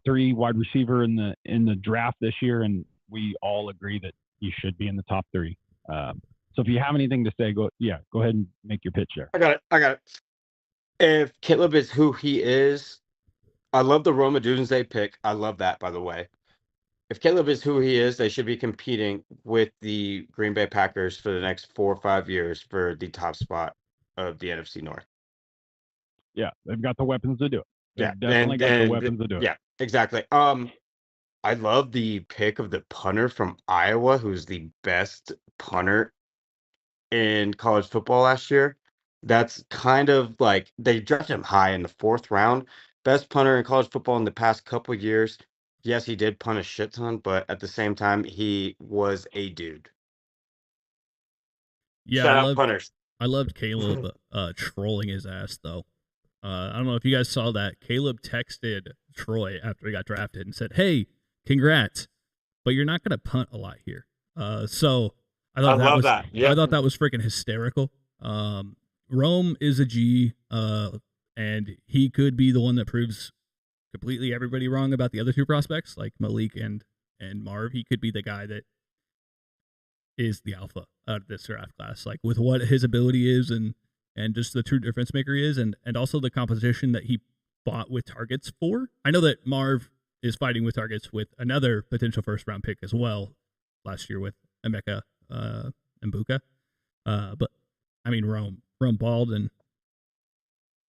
3 wide receiver in the draft this year, and we all agree that he should be in the top 3. So if you have anything to say, go ahead and make your pitch there. I got it. If Caleb is who he is, I love the Rome Odunze pick. I love that, by the way. If Caleb is who he is, they should be competing with the Green Bay Packers for the next 4 or 5 years for the top spot of the NFC North. Yeah, they've got the weapons to do it. They've Yeah, definitely got the weapons to do it. Yeah, exactly. I love the pick of the punter from Iowa, who's the best punter in college football last year. That's kind of like they drafted him high in the 4th round. Best punter in college football in the past couple years. Yes, he did punt a shit ton, but at the same time, he was a dude. Yeah, Shout out punters. I loved Caleb trolling his ass though. I don't know if you guys saw that. Caleb texted Troy after he got drafted and said, "Hey, congrats, but you're not going to punt a lot here." So I thought that was freaking hysterical. Rome is a G, and he could be the one that proves completely everybody wrong about the other 2 prospects, like Malik and Marv. He could be the guy that is the alpha out of this draft class, like with what his ability is and just the true difference maker he is, and also the competition that he fought with targets for. I know that Marv is fighting with targets with another potential 1st round pick as well last year with Emeka Mbuka. But I mean, Rome balled, and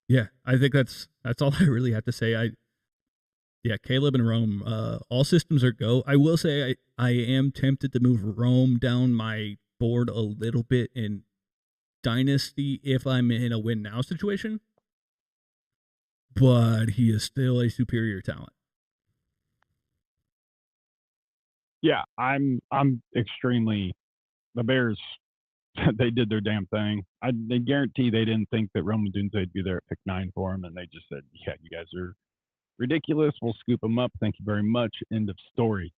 yeah, I think that's all I really have to say. Caleb and Rome, all systems are go. I will say I am tempted to move Rome down my board a little bit in Dynasty if I'm in a win now situation, but he is still a superior talent. Yeah, I'm extremely. The Bears, they did their damn thing. They guarantee they didn't think that Rome Odunze would be there at pick 9 for him, and they just said, "Yeah, you guys are ridiculous. We'll scoop them up. Thank you very much." End of story.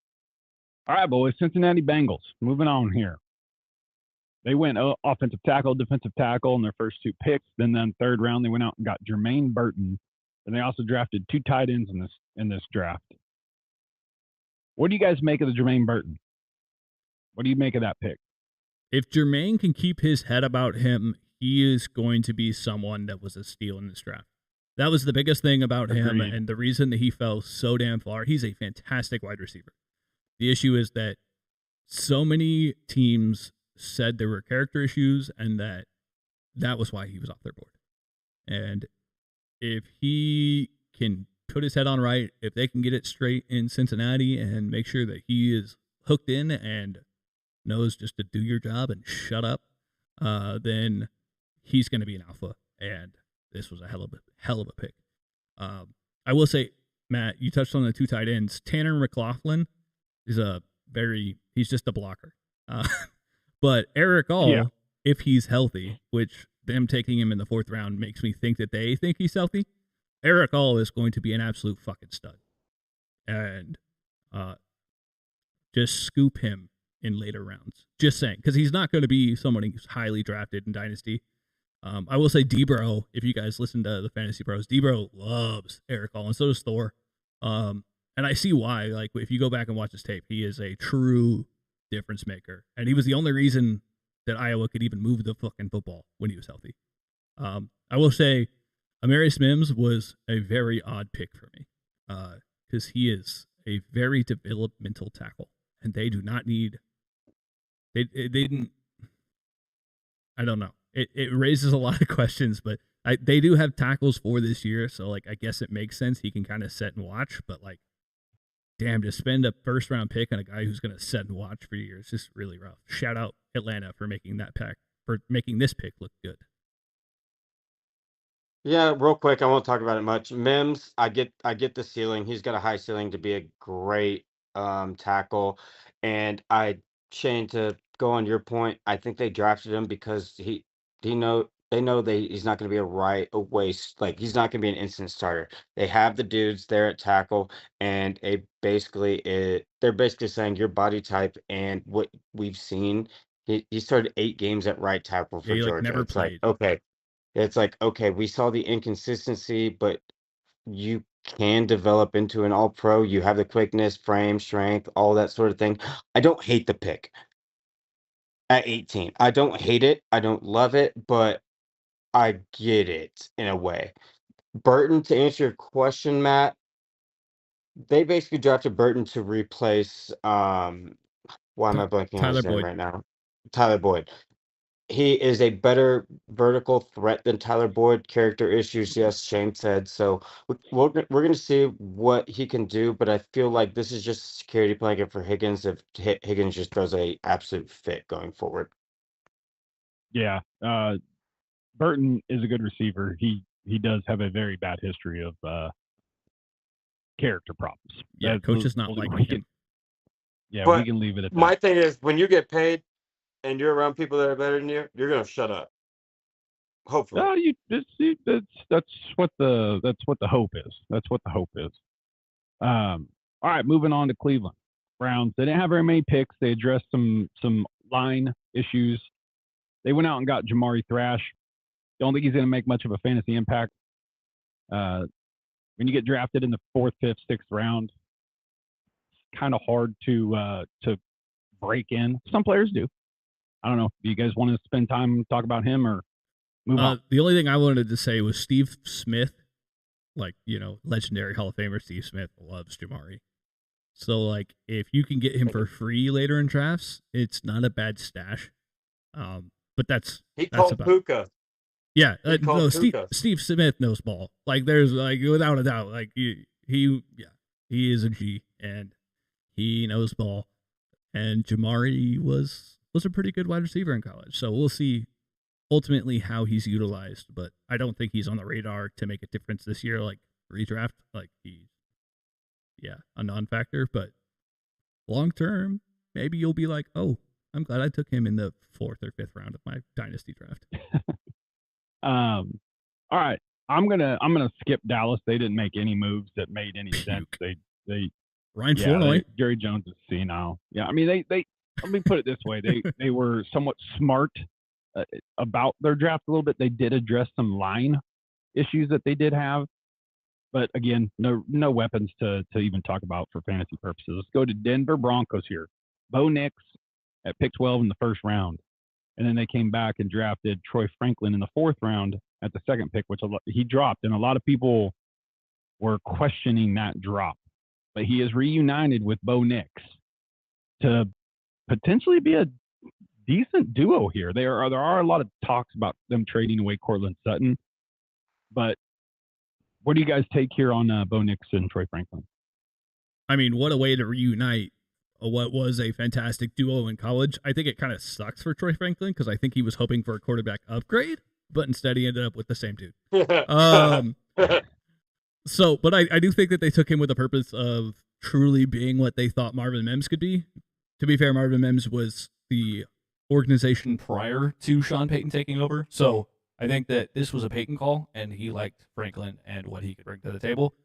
All right, boys. Cincinnati Bengals. Moving on here. They went offensive tackle, defensive tackle in their first 2 picks. Then 3rd round, they went out and got Jermaine Burton, and they also drafted 2 tight ends in this draft. What do you guys make of the Jermaine Burton? What do you make of that pick? If Jermaine can keep his head about him, he is going to be someone that was a steal in this draft. That was the biggest thing about him, and the reason that he fell so damn far. He's a fantastic wide receiver. The issue is that so many teams said there were character issues, and that was why he was off their board. And if he can put his head on right, if they can get it straight in Cincinnati and make sure that he is hooked in and knows just to do your job and shut up, then he's going to be an alpha. And this was a hell of a pick. I will say, Matt, you touched on the 2 tight ends. Tanner McLaughlin is he's just a blocker. But Eric All, if he's healthy, which them taking him in the 4th round makes me think that they think he's healthy, Eric All is going to be an absolute fucking stud. And just scoop him in later rounds. Just saying, because he's not going to be someone who's highly drafted in Dynasty. I will say Debro, if you guys listen to the Fantasy Pros, Debro loves Eric All, and so does Thor. And I see why. Like, if you go back and watch his tape, he is a true difference maker. And he was the only reason that Iowa could even move the fucking football when he was healthy. I will say Amarius Mims was a very odd pick for me because he is a very developmental tackle, and they do not need. They didn't. I don't know. It raises a lot of questions, but they do have tackles for this year, so like I guess it makes sense. He can kind of sit and watch, but like, damn, to spend a 1st round pick on a guy who's going to sit and watch for years is just really rough. Shout out Atlanta for making this pick look good. Yeah, real quick, I won't talk about it much. Mims, I get the ceiling. He's got a high ceiling to be a great tackle, and Shane, to go on your point, I think they drafted him because they know he's not going to be a waste. Like, he's not going to be an instant starter. They have the dudes there at tackle, and they're basically saying your body type and what we've seen. He started 8 games at right tackle for Georgia. Never it's played. like, okay. It's like, okay, we saw the inconsistency, but you can develop into an all pro. You have the quickness, frame, strength, all that sort of thing. I don't hate the pick at 18. I don't hate it. I don't love it, but I get it in a way. Burton, to answer your question, Matt, they basically drafted Burton to replace why am I blanking on Tyler his name Boyd. right now? Tyler Boyd. He is a better vertical threat than Tyler Boyd. Character issues, yes, Shane said. So we're going to see what he can do, but I feel like this is just a security blanket for Higgins if Higgins just throws a absolute fit going forward. Yeah, Burton is a good receiver. He does have a very bad history of character problems. Yeah, coaches not liking him. Yeah, But we can leave it at my that. thing is, when you get paid and you're around people that are better than you, you're going to shut up. Hopefully. That's what the hope is. That's what the hope is. All right, moving on to Cleveland Browns. They didn't have very many picks. They addressed some line issues. They went out and got Jamari Thrash. Don't think he's going to make much of a fantasy impact. When you get drafted in the 4th, 5th, 6th round, it's kind of hard to break in. Some players do. I don't know. Do you guys want to spend time talk about him or move on? The only thing I wanted to say was Steve Smith, legendary Hall of Famer Steve Smith loves Jamari. So, if you can get him for free later in drafts, it's not a bad stash. But that's called about Puka. Yeah, no, Steve Smith knows ball. There's without a doubt, he is a G and he knows ball. And Jamari was a pretty good wide receiver in college. So we'll see ultimately how he's utilized, but I don't think he's on the radar to make a difference this year. Redraft, he's a non-factor. But long term, maybe you'll be like, oh, I'm glad I took him in the 4th or 5th round of my dynasty draft. All right, I'm gonna skip Dallas. They didn't make any moves that made any sense. They Ryan Flournoy. Jerry Jones is senile. Yeah, I mean they let me put it this way. They were somewhat smart about their draft a little bit. They did address some line issues that they did have, but again, no weapons to even talk about for fantasy purposes. Let's go to Denver Broncos here. Bo Nix at pick 12 in the 1st round. And then they came back and drafted Troy Franklin in the 4th round at the 2nd pick, which he dropped. And a lot of people were questioning that drop. But he is reunited with Bo Nix to potentially be a decent duo here. There are a lot of talks about them trading away Cortland Sutton. But what do you guys take here on Bo Nix and Troy Franklin? I mean, what a way to reunite what was a fantastic duo in college. I think it kind of sucks for Troy Franklin because I think he was hoping for a quarterback upgrade, but instead he ended up with the same dude. But I do think that they took him with the purpose of truly being what they thought Marvin Mims could be. To be fair, Marvin Mims was the organization prior to Sean Payton taking over. So I think that this was a Payton call, and he liked Franklin and what he could bring to the table.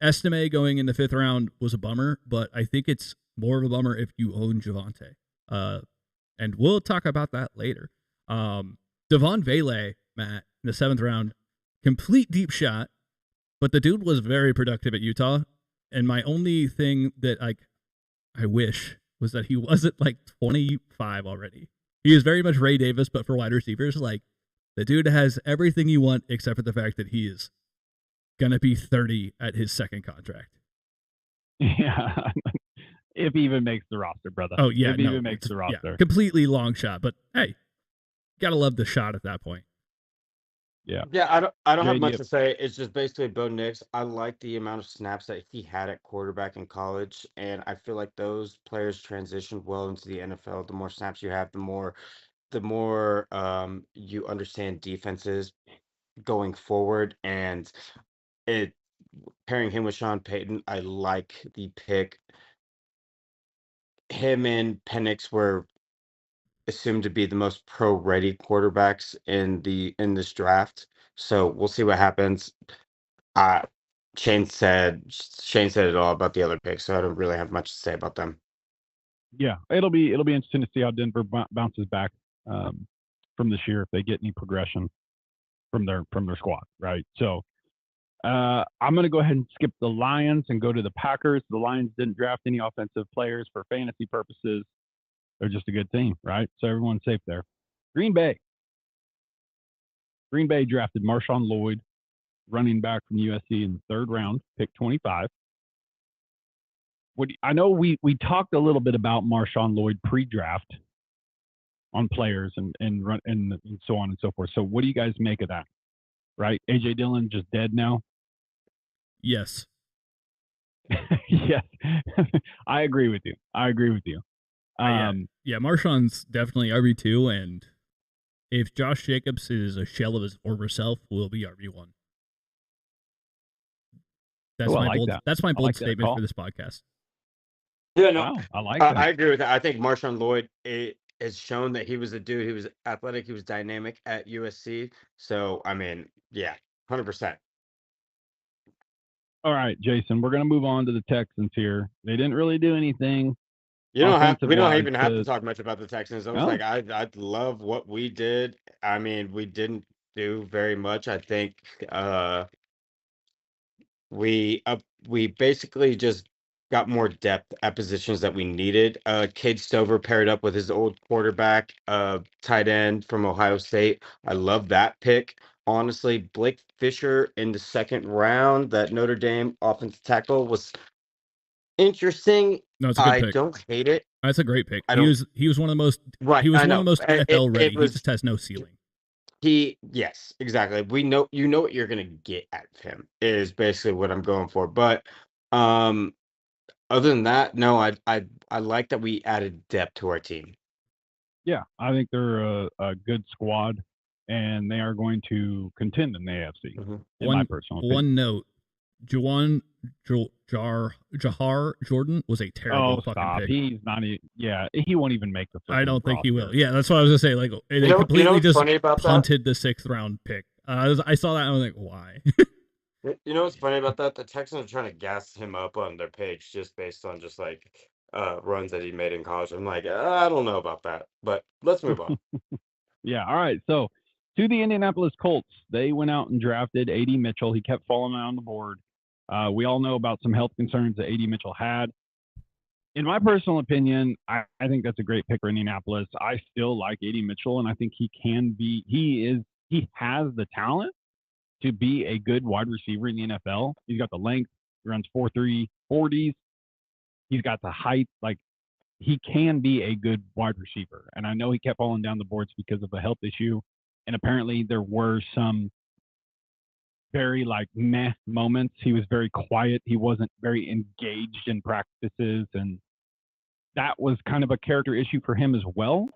Estime going in the 5th round was a bummer, but I think it's more of a bummer if you own Javonte. And we'll talk about that later. Devon Vele, Matt, in the 7th round, complete deep shot, but the dude was very productive at Utah. And my only thing that I wish was that he wasn't 25 already. He is very much Ray Davis, but for wide receivers. The dude has everything you want except for the fact that he is gonna be 30 at his 2nd contract. Yeah, if he even makes the roster, brother. Oh yeah, if he even makes the roster. Yeah, completely long shot, but hey, gotta love the shot at that point. Yeah. Yeah, I don't have much to say. It's just basically Bo Nix. I like the amount of snaps that he had at quarterback in college, and I feel like those players transitioned well into the NFL. The more snaps you have, the more you understand defenses going forward, and it pairing him with Sean Payton, I like the pick. Him and Penix were assumed to be the most pro-ready quarterbacks in this draft. So we'll see what happens. Shane said it all about the other picks, so I don't really have much to say about them. Yeah, it'll be interesting to see how Denver bounces back from this year if they get any progression from their squad, right? So I'm going to go ahead and skip the Lions and go to the Packers. The Lions didn't draft any offensive players for fantasy purposes. They're just a good team, right? So everyone's safe there. Green Bay. Green Bay drafted Marshawn Lloyd, running back from USC in the third round, pick 25. I know we talked a little bit about Marshawn Lloyd pre-draft on players and so on and so forth. So what do you guys make of that? Right? AJ Dillon just dead now? Yes. Yes. I agree with you. Yeah, Marshawn's definitely RB2, and if Josh Jacobs is a shell of his former self, will be RB1. That's my bold statement for this podcast. Yeah, no, wow, I like that. I agree with that. I think Marshawn Lloyd has shown that he was a dude. He was athletic. He was dynamic at USC. So, I mean, yeah, 100%. All right, Jason, we're going to move on to the Texans here. They didn't really do anything. We don't even have to talk much about the Texans. I was like, I love what we did. I mean, we didn't do very much. I think we basically just got more depth at positions that we needed. Cade Stover paired up with his old quarterback, tight end from Ohio State. I love that pick. Honestly, Blake Fisher in the second round, that Notre Dame offensive tackle, was interesting. No, it's a good pick. I don't hate it. That's a great pick. He was one of the most right. He was one of the most NFL ready. He just has no ceiling. Yes, exactly. We know what you're gonna get out of him is basically what I'm going for. But other than that, no, I like that we added depth to our team. Yeah, I think they're a good squad, and they are going to contend in the AFC. Mm-hmm. In my personal opinion. One note: Jahar Jordan was a terrible fucking pick. He's not. He won't even make the. I don't think he will. Yeah, that's what I was gonna say. Like they completely just punted the 6th round pick. I saw that and I was like, why? You know what's funny about that? The Texans are trying to gas him up on their page just based on just like runs that he made in college. I'm like, I don't know about that, but let's move on. Yeah. All right. So to the Indianapolis Colts, they went out and drafted A.D. Mitchell. He kept falling on the board. We all know about some health concerns that A.D. Mitchell had. In my personal opinion, I think that's a great pick for Indianapolis. I still like A.D. Mitchell, and I think he has the talent to be a good wide receiver in the NFL. He's got the length. He runs 4.3 40s. He's got the height. Like, he can be a good wide receiver. And I know he kept falling down the boards because of a health issue. And apparently there were some very meh moments. He was very quiet. He wasn't very engaged in practices. And that was kind of a character issue for him as well.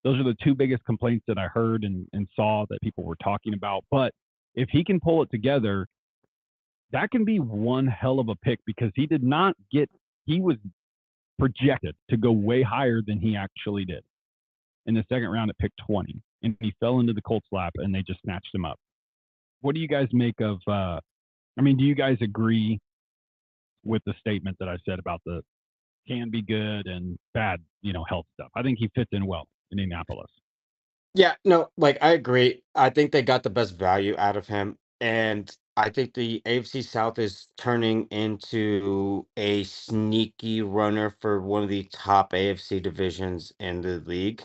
Those are the two biggest complaints that I heard and saw that people were talking about. But if he can pull it together, that can be one hell of a pick because he was projected to go way higher than he actually did in the second round at pick 20. And he fell into the Colts' lap and they just snatched him up. What do you guys make of, do you guys agree with the statement that I said about the can be good and bad, health stuff? I think he fits in well in Indianapolis. Yeah, no, I agree. I think they got the best value out of him. And I think the AFC South is turning into a sneaky runner for one of the top AFC divisions in the league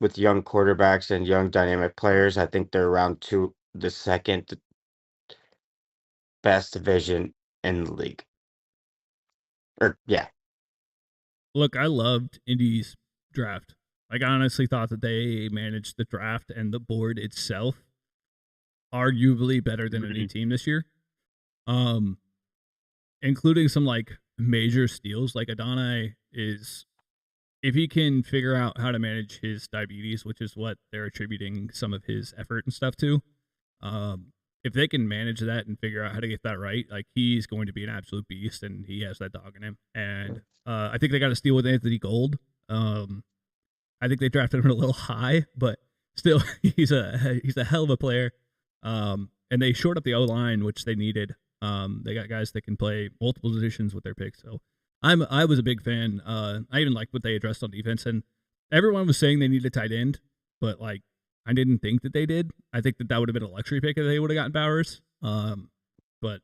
with young quarterbacks and young dynamic players. I think they're around the second best division in the league. Look, I loved Indy's draft. I honestly thought that they managed the draft and the board itself arguably better than any team this year. Including some major steals. Like Adonai is, if he can figure out how to manage his diabetes, which is what they're attributing some of his effort and stuff to, if they can manage that and figure out how to get that right, he's going to be an absolute beast, and he has that dog in him. And I think they got a steal with Anthony Gold. I think they drafted him a little high, but still, he's a hell of a player. And they shored up the O-line, which they needed. They got guys that can play multiple positions with their picks. So I was a big fan. I even liked what they addressed on defense, and everyone was saying they needed a tight end, but I didn't think that they did. I think that would have been a luxury pick if they would have gotten Bowers. But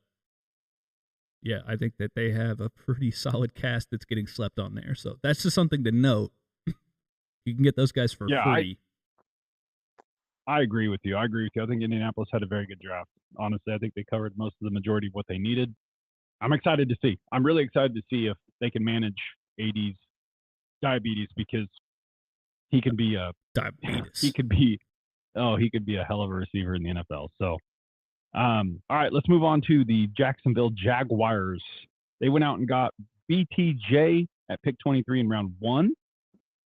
Yeah, I think that they have a pretty solid cast that's getting slept on there. So that's just something to note. You can get those guys for Yeah, free. I agree with you. I think Indianapolis had a very good draft. Honestly, I think they covered most of the majority of what they needed. I'm excited to see. I'm really excited to see if they can manage AD's diabetes because he can be a Diabetes. he could be a hell of a receiver in the NFL. So, all right, let's move on to the Jacksonville Jaguars. They went out and got BTJ at pick 23 in round 1,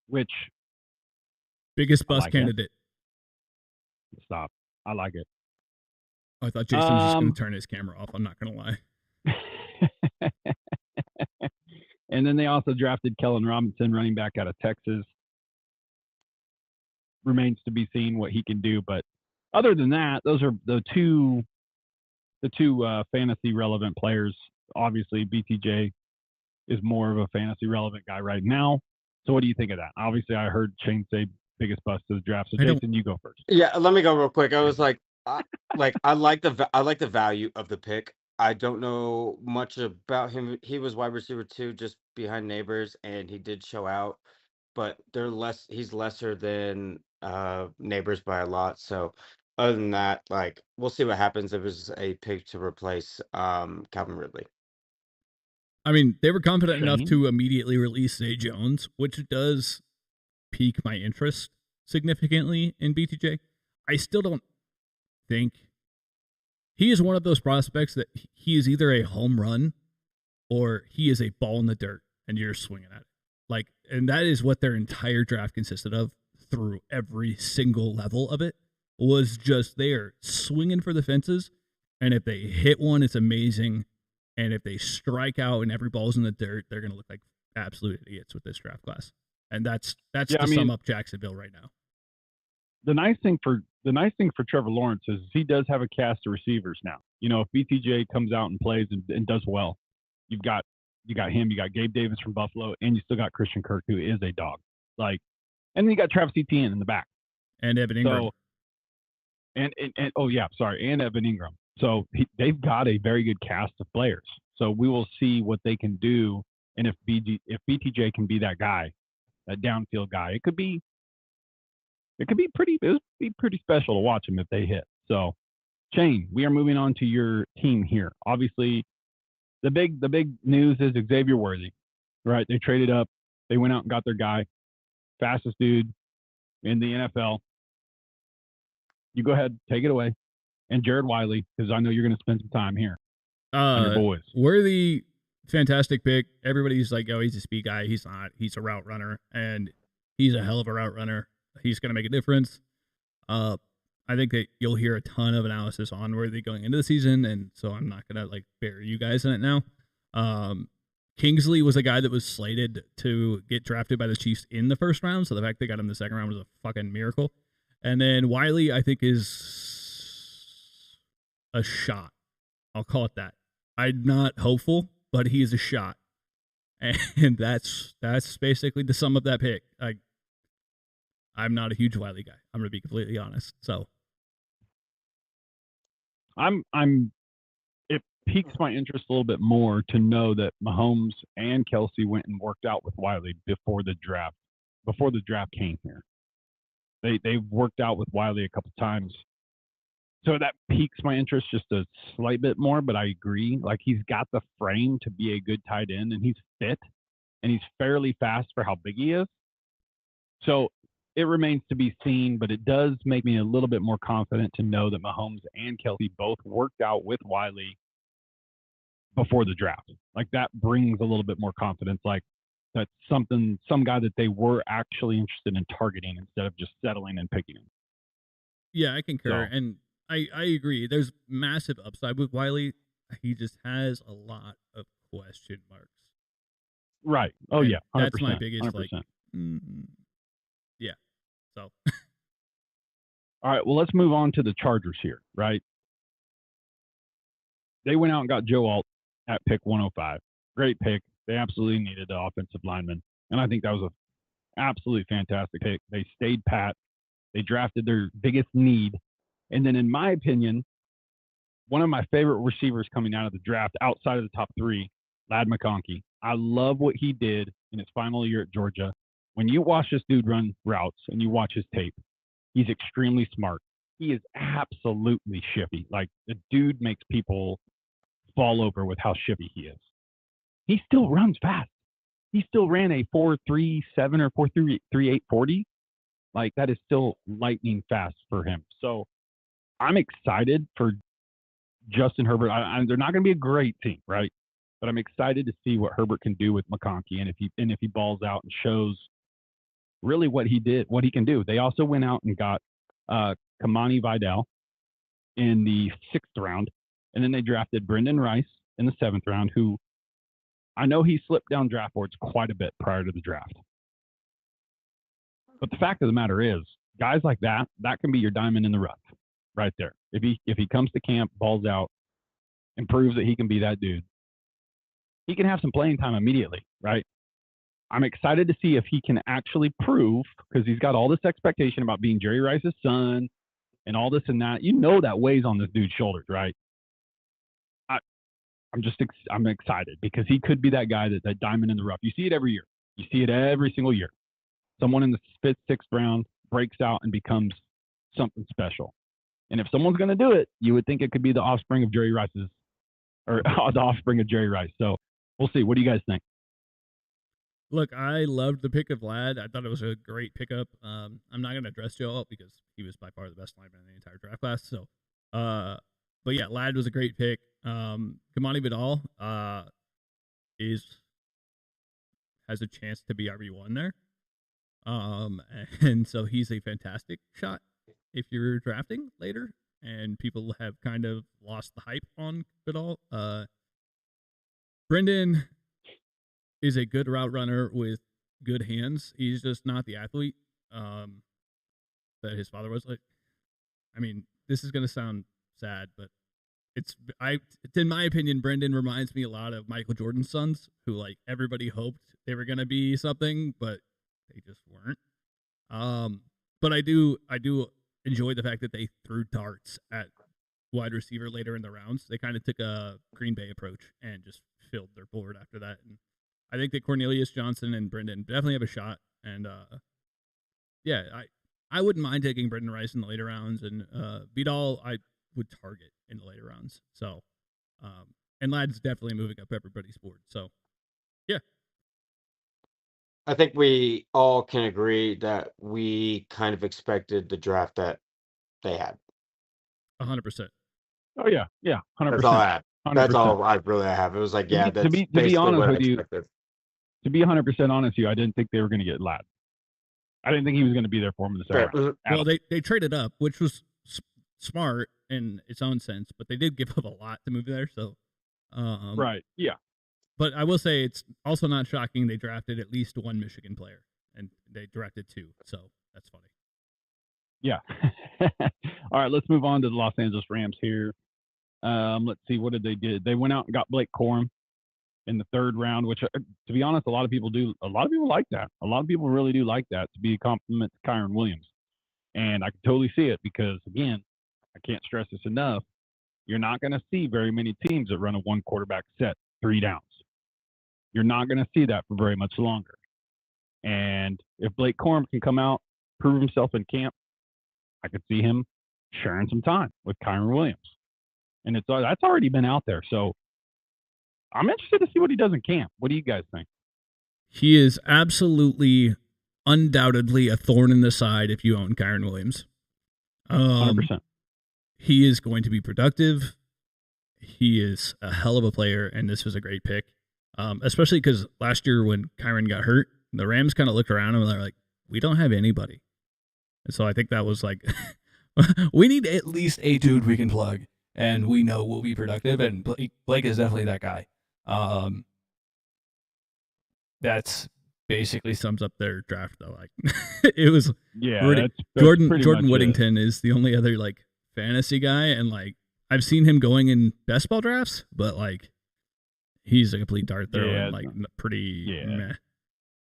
which biggest bust like candidate. Stop. I like it. I thought Jason was just going to turn his camera off. I'm not going to lie. And then they also drafted Kellen Robinson, running back out of Texas. Remains to be seen what he can do, but other than that, those are the two fantasy relevant players. Obviously, BTJ is more of a fantasy relevant guy right now. So, what do you think of that? Obviously, I heard Shane say biggest bust of the draft. So, Jason, you go first. Yeah, let me go real quick. I was like, I like the value of the pick. I don't know much about him. He was wide receiver 2, just behind Neighbors, and he did show out. But he's lesser than Neighbors by a lot. So other than that, like we'll see what happens if it's a pick to replace Calvin Ridley. I mean, they were confident enough to immediately release Zay Jones, which does pique my interest significantly in BTJ. I still don't think he is one of those prospects that he is either a home run or he is a ball in the dirt and you're swinging at it. Like, and that is what their entire draft consisted of through every single level of it, was just they are swinging for the fences. And if they hit one, it's amazing. And if they strike out and every ball's in the dirt, they're going to look like absolute idiots with this draft class. And that's sum up Jacksonville right now. The nice thing for Trevor Lawrence is he does have a cast of receivers now. You know, if BTJ comes out and plays and does well, you got him, you got Gabe Davis from Buffalo, and you still got Christian Kirk, who is a dog. Like, and then you got Travis Etienne in the back. And Evan Ingram. So, and Evan Ingram. So they've got a very good cast of players. So we will see what they can do, and if BTJ can be that guy, that downfield guy, it could be pretty special to watch them if they hit. So, Shane, we are moving on to your team here. Obviously, the big news is Xavier Worthy, right? They traded up, they went out and got their guy, fastest dude in the NFL. You go ahead, take it away, and Jared Wiley, because I know you're going to spend some time here on your boys. Worthy, fantastic pick. Everybody's like, oh, he's a speed guy. He's not. He's a route runner, and he's a hell of a route runner. He's going to make a difference. I think that you'll hear a ton of analysis on Worthy going into the season, and so I'm not going to like bury you guys in it now. Kingsley was a guy that was slated to get drafted by the Chiefs in the first round, so the fact they got him in the second round was a fucking miracle. And then Wiley, I think, is a shot. I'll call it that. I'm not hopeful, but he is a shot. And that's basically the sum of that pick. I'm not a huge Wiley guy. I'm going to be completely honest. So it piques my interest a little bit more to know that Mahomes and Kelsey went and worked out with Wiley before the draft came here. They've worked out with Wiley a couple times. So that piques my interest just a slight bit more, but I agree. Like, he's got the frame to be a good tight end, and he's fit, and he's fairly fast for how big he is. So it remains to be seen, but it does make me a little bit more confident to know that Mahomes and Kelsey both worked out with Wiley before the draft. Like, that brings a little bit more confidence. Like, that's some guy that they were actually interested in targeting instead of just settling and picking him. Yeah, I concur. So, and I agree. There's massive upside with Wiley. He just has a lot of question marks. Right. Oh, and yeah. 100%, that's my biggest 100%. Yeah. So. All right. Well, let's move on to the Chargers here, right? They went out and got Joe Alt at pick 105. Great pick. They absolutely needed the offensive lineman. And I think that was an absolutely fantastic pick. They stayed pat. They drafted their biggest need. And then, in my opinion, one of my favorite receivers coming out of the draft outside of the top 3, Lad McConkey. I love what he did in his final year at Georgia. When you watch this dude run routes and you watch his tape, he's extremely smart. He is absolutely shippy. Like, the dude makes people fall over with how shippy he is. He still runs fast. He still ran a 4.37 or 4.38 40. Like, that is still lightning fast for him. So I'm excited for Justin Herbert. They're not going to be a great team, right? But I'm excited to see what Herbert can do with McConkey, and if he balls out and shows really what he can do. They also went out and got Kamani Vidal in the 6th round, and then they drafted Brendan Rice in the 7th round, who I know he slipped down draft boards quite a bit prior to the draft. But the fact of the matter is, guys like that can be your diamond in the rough right there. If he comes to camp, balls out, and proves that he can be that dude, he can have some playing time immediately, right? I'm excited to see if he can actually prove, because he's got all this expectation about being Jerry Rice's son and all this and that. You know that weighs on this dude's shoulders, right? I'm excited because he could be that guy, that diamond in the rough. You see it every year. You see it every single year. Someone in the 5th, 6th round breaks out and becomes something special. And if someone's going to do it, you would think it could be the offspring of Jerry Rice. So we'll see. What do you guys think? Look, I loved the pick of Ladd. I thought it was a great pickup. I'm not going to address Joe because he was by far the best lineman in the entire draft class. So, but yeah, Ladd was a great pick. Kamani Vidal has a chance to be RB1 there. And so he's a fantastic shot if you're drafting later, and people have kind of lost the hype on Vidal. Brendan is a good route runner with good hands. He's just not the athlete that his father was. Like, I mean, this is gonna sound sad, but it's in my opinion, Brendan reminds me a lot of Michael Jordan's sons, who like everybody hoped they were gonna be something, but they just weren't. But I do enjoy the fact that they threw darts at wide receiver later in the rounds. They kind of took a Green Bay approach and just filled their board after that. And I think that Cornelius Johnson and Brendan definitely have a shot. And yeah, I wouldn't mind taking Brendan Rice in the later rounds, and Vidal I would target in the later rounds. So, and Ladd's definitely moving up everybody's board. So, yeah. I think we all can agree that we kind of expected the draft that they had. 100%. Oh yeah, 100%. That's all I have. 100%. That's all I really have. It was like, yeah, that's to be basically honest what I with you, expected. To be 100% honest with you, I didn't think they were going to get Ladd. I didn't think he was going to be there for him in the second round. Well, they traded up, which was smart in its own sense, but they did give up a lot to move there. So, right, yeah. But I will say it's also not shocking they drafted at least one Michigan player, and they drafted 2. So that's funny. Yeah. All right, let's move on to the Los Angeles Rams here. Let's see, what did they do? They went out and got Blake Corum in the 3rd round, which, to be honest, a lot of people like that. A lot of people really do like that, to be a compliment to Kyren Williams. And I can totally see it because, again, I can't stress this enough. You're not going to see very many teams that run a 1 quarterback set, 3 downs. You're not going to see that for very much longer. And if Blake Corum can come out, prove himself in camp, I could see him sharing some time with Kyren Williams. And that's already been out there. So I'm interested to see what he does in camp. What do you guys think? He is absolutely, undoubtedly a thorn in the side if you own Kyren Williams. 100%. He is going to be productive. He is a hell of a player, and this was a great pick. Especially because last year when Kyren got hurt, the Rams kind of looked around and they're like, we don't have anybody. And so I think that was like, we need at least a dude we can plug, and we know will be productive, and Blake is definitely that guy. That's basically sums up their draft, though. Like, it was that's Jordan Whittington is the only other like fantasy guy, and like I've seen him going in best ball drafts, but like he's a complete dart thrower, and like pretty meh.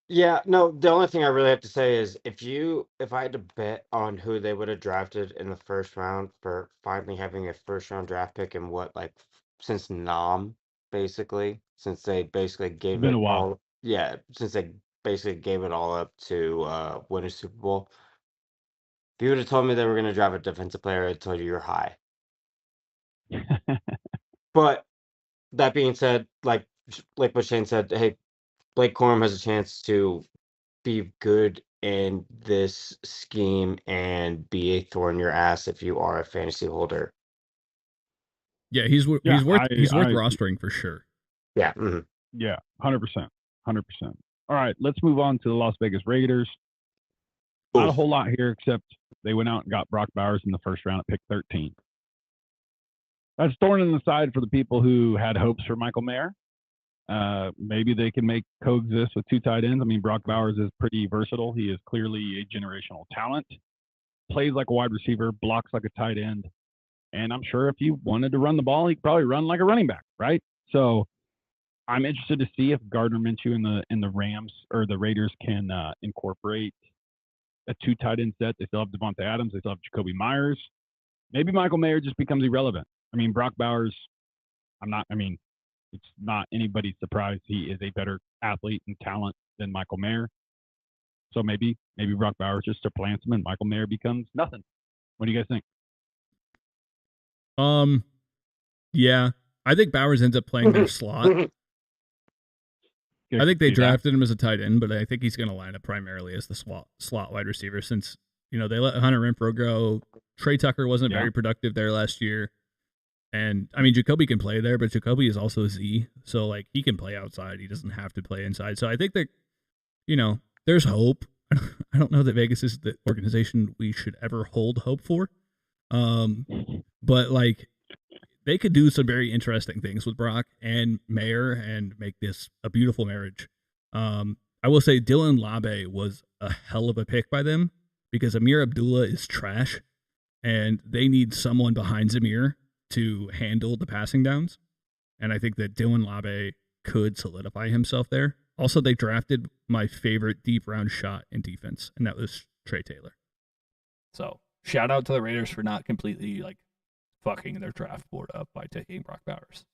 Yeah, no, the only thing I really have to say is if I had to bet on who they would have drafted in the first round for finally having a first round draft pick and what like since Nam basically, since they basically It's gave been a it while. all yeah, since they basically gave it all up to win a Super Bowl. If you would have told me they were gonna draft a defensive player, I'd told you you're high. But that being said, like what Shane said, hey, Blake Corum has a chance to be good in this scheme and be a thorn in your ass if you are a fantasy holder. Yeah, he's Yeah, he's worth I rostering for sure. Yeah. yeah, 100%, 100%. All right, let's move on to the Las Vegas Raiders. Not a Oof. whole lot here, except they went out and got Brock Bowers in the first round at pick 13. That's thorn in the side for the people who had hopes for Michael Mayer. Maybe they can make coexist with two tight ends. I mean, Brock Bowers is pretty versatile. He is clearly a generational talent. Plays like a wide receiver, blocks like a tight end, and I'm sure if you wanted to run the ball, he could probably run like a running back, right? So I'm interested to see if Gardner Minshew in the Rams or the Raiders can incorporate a two tight end set. They still have Devontae Adams. They still have Jacoby Myers. Maybe Michael Mayer just becomes irrelevant. I mean, Brock Bowers. I'm not. I mean, it's not anybody's surprise he is a better athlete and talent than Michael Mayer. So maybe Brock Bowers just supplants him and Michael Mayer becomes nothing. What do you guys think? Yeah, I think Bowers ends up playing more slot. I think they drafted him as a tight end, but I think he's going to line up primarily as the slot wide receiver since, they let Hunter Renfrow go. Trey Tucker wasn't very productive there last year. And, I mean, Jacoby can play there, but Jacoby is also Z. So, like, he can play outside. He doesn't have to play inside. So I think that, there's hope. I don't know that Vegas is the organization we should ever hold hope for. But, like, they could do some very interesting things with Brock and Mayer and make this a beautiful marriage. I will say Dylan Labe was a hell of a pick by them because Amir Abdullah is trash and they need someone behind Zamir to handle the passing downs. And I think that Dylan Labe could solidify himself there. Also, they drafted my favorite deep round shot in defense, and that was Trey Taylor. So shout out to the Raiders for not completely fucking their draft board up by taking Brock Bowers.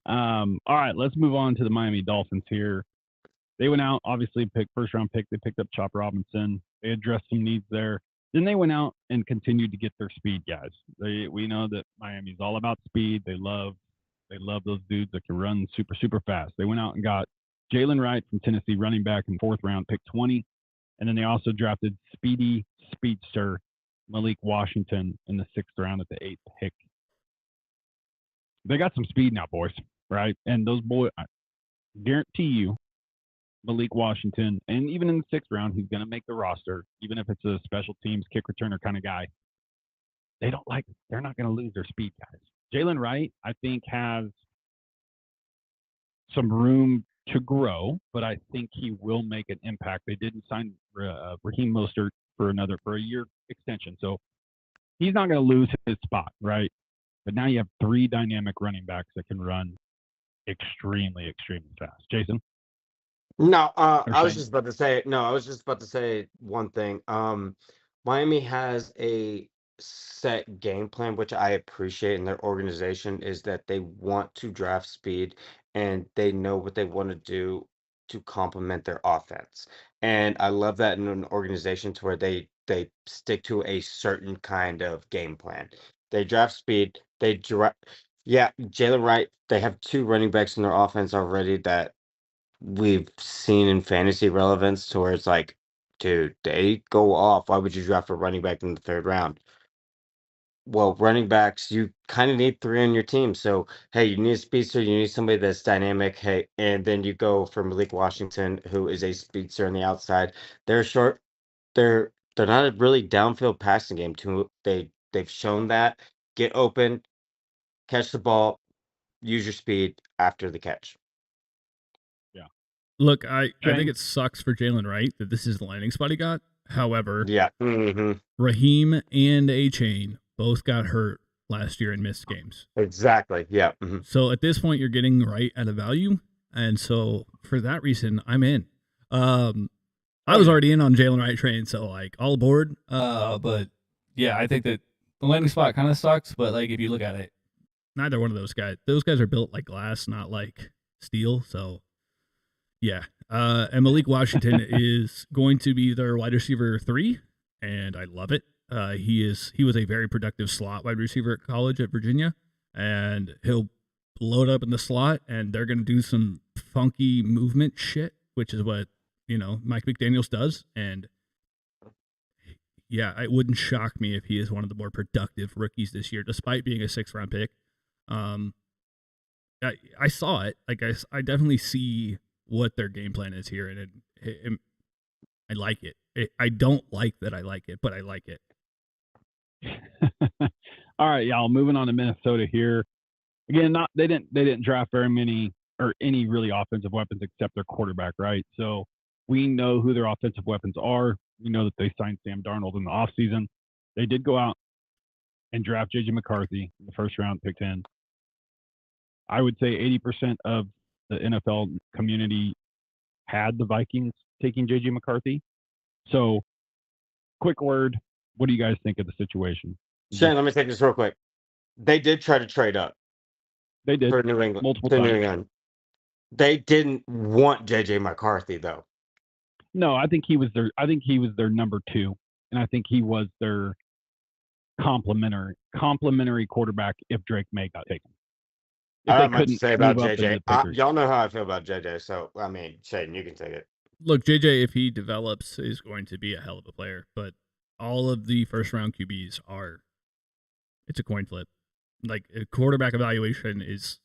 All right, let's move on to the Miami Dolphins here. They went out, obviously, picked first round pick. They picked up Chop Robinson. They addressed some needs there. Then they went out and continued to get their speed guys. We know that Miami's all about speed. They love those dudes that can run super, super fast. They went out and got Jalen Wright from Tennessee, running back in fourth round, pick 20. And then they also drafted speedy speedster Malik Washington in the sixth round at the eighth pick. They got some speed now, boys, right? And those boys, I guarantee you, Malik Washington, and even in the sixth round, he's going to make the roster, even if it's a special teams kick returner kind of guy. They're not going to lose their speed guys. Jalen Wright, I think, has some room to grow, but I think he will make an impact. They didn't sign Raheem Mostert for a year extension, so he's not going to lose his spot, right? But now you have three dynamic running backs that can run extremely, extremely fast. Jason? No, I was just about to say one thing. Miami has a set game plan, which I appreciate in their organization, is that they want to draft speed and they know what they want to do to complement their offense. And I love that in an organization to where they stick to a certain kind of game plan. They draft speed, yeah, Jalen Wright, they have two running backs in their offense already that we've seen in fantasy relevance to where it's like, dude, they go off. Why would you draft a running back in the third round? Well, running backs, you kind of need three on your team. So, hey, you need a speedster, you need somebody that's dynamic. Hey, and then you go for Malik Washington, who is a speedster on the outside. They're short. They're not a really downfield passing game. They've shown that. Get open, catch the ball, use your speed after the catch. Yeah. Look, I think it sucks for Jalen Wright that this is the landing spot he got. However, yeah, Raheem and A-Chain both got hurt last year and missed games. Exactly. Yeah. So at this point, you're getting Wright at a value. and so for that reason, I'm in. I was already in on Jalen Wright train, so like all aboard. But yeah, I think that the landing spot kind of sucks. But like if you look at it, neither one of those guys. Those guys are built like glass, not like steel. So yeah. And Malik Washington is going to be their wide receiver 3, and I love it. He was a very productive slot wide receiver at college at Virginia, and he'll load up in the slot, and they're going to do some funky movement shit, which is what Mike McDaniels does. And yeah, it wouldn't shock me if he is one of the more productive rookies this year, despite being a 6th-round pick. I saw it. Like I definitely see what their game plan is here, and I like it. I don't like that I like it, but I like it. All right, y'all. Moving on to Minnesota here. Again, they didn't draft very many or any really offensive weapons except their quarterback, right? So we know who their offensive weapons are. We know that they signed Sam Darnold in the offseason. They did go out and draft J.J. McCarthy in the first round, pick 10. I would say 80% of the NFL community had the Vikings taking J.J. McCarthy. So, quick word, what do you guys think of the situation? Shane, let me take this real quick. They did try to trade up. They did for New England. multiple To times. New England. They didn't want J.J. McCarthy though. No, I think he was their number 2, and I think he was their complimentary quarterback if Drake May got taken. I don't have much to say about JJ. Y'all know how I feel about JJ, so I mean, Shane, you can take it. Look, JJ, if he develops, is going to be a hell of a player, but all of the first-round QBs it's a coin flip. Like, a quarterback evaluation is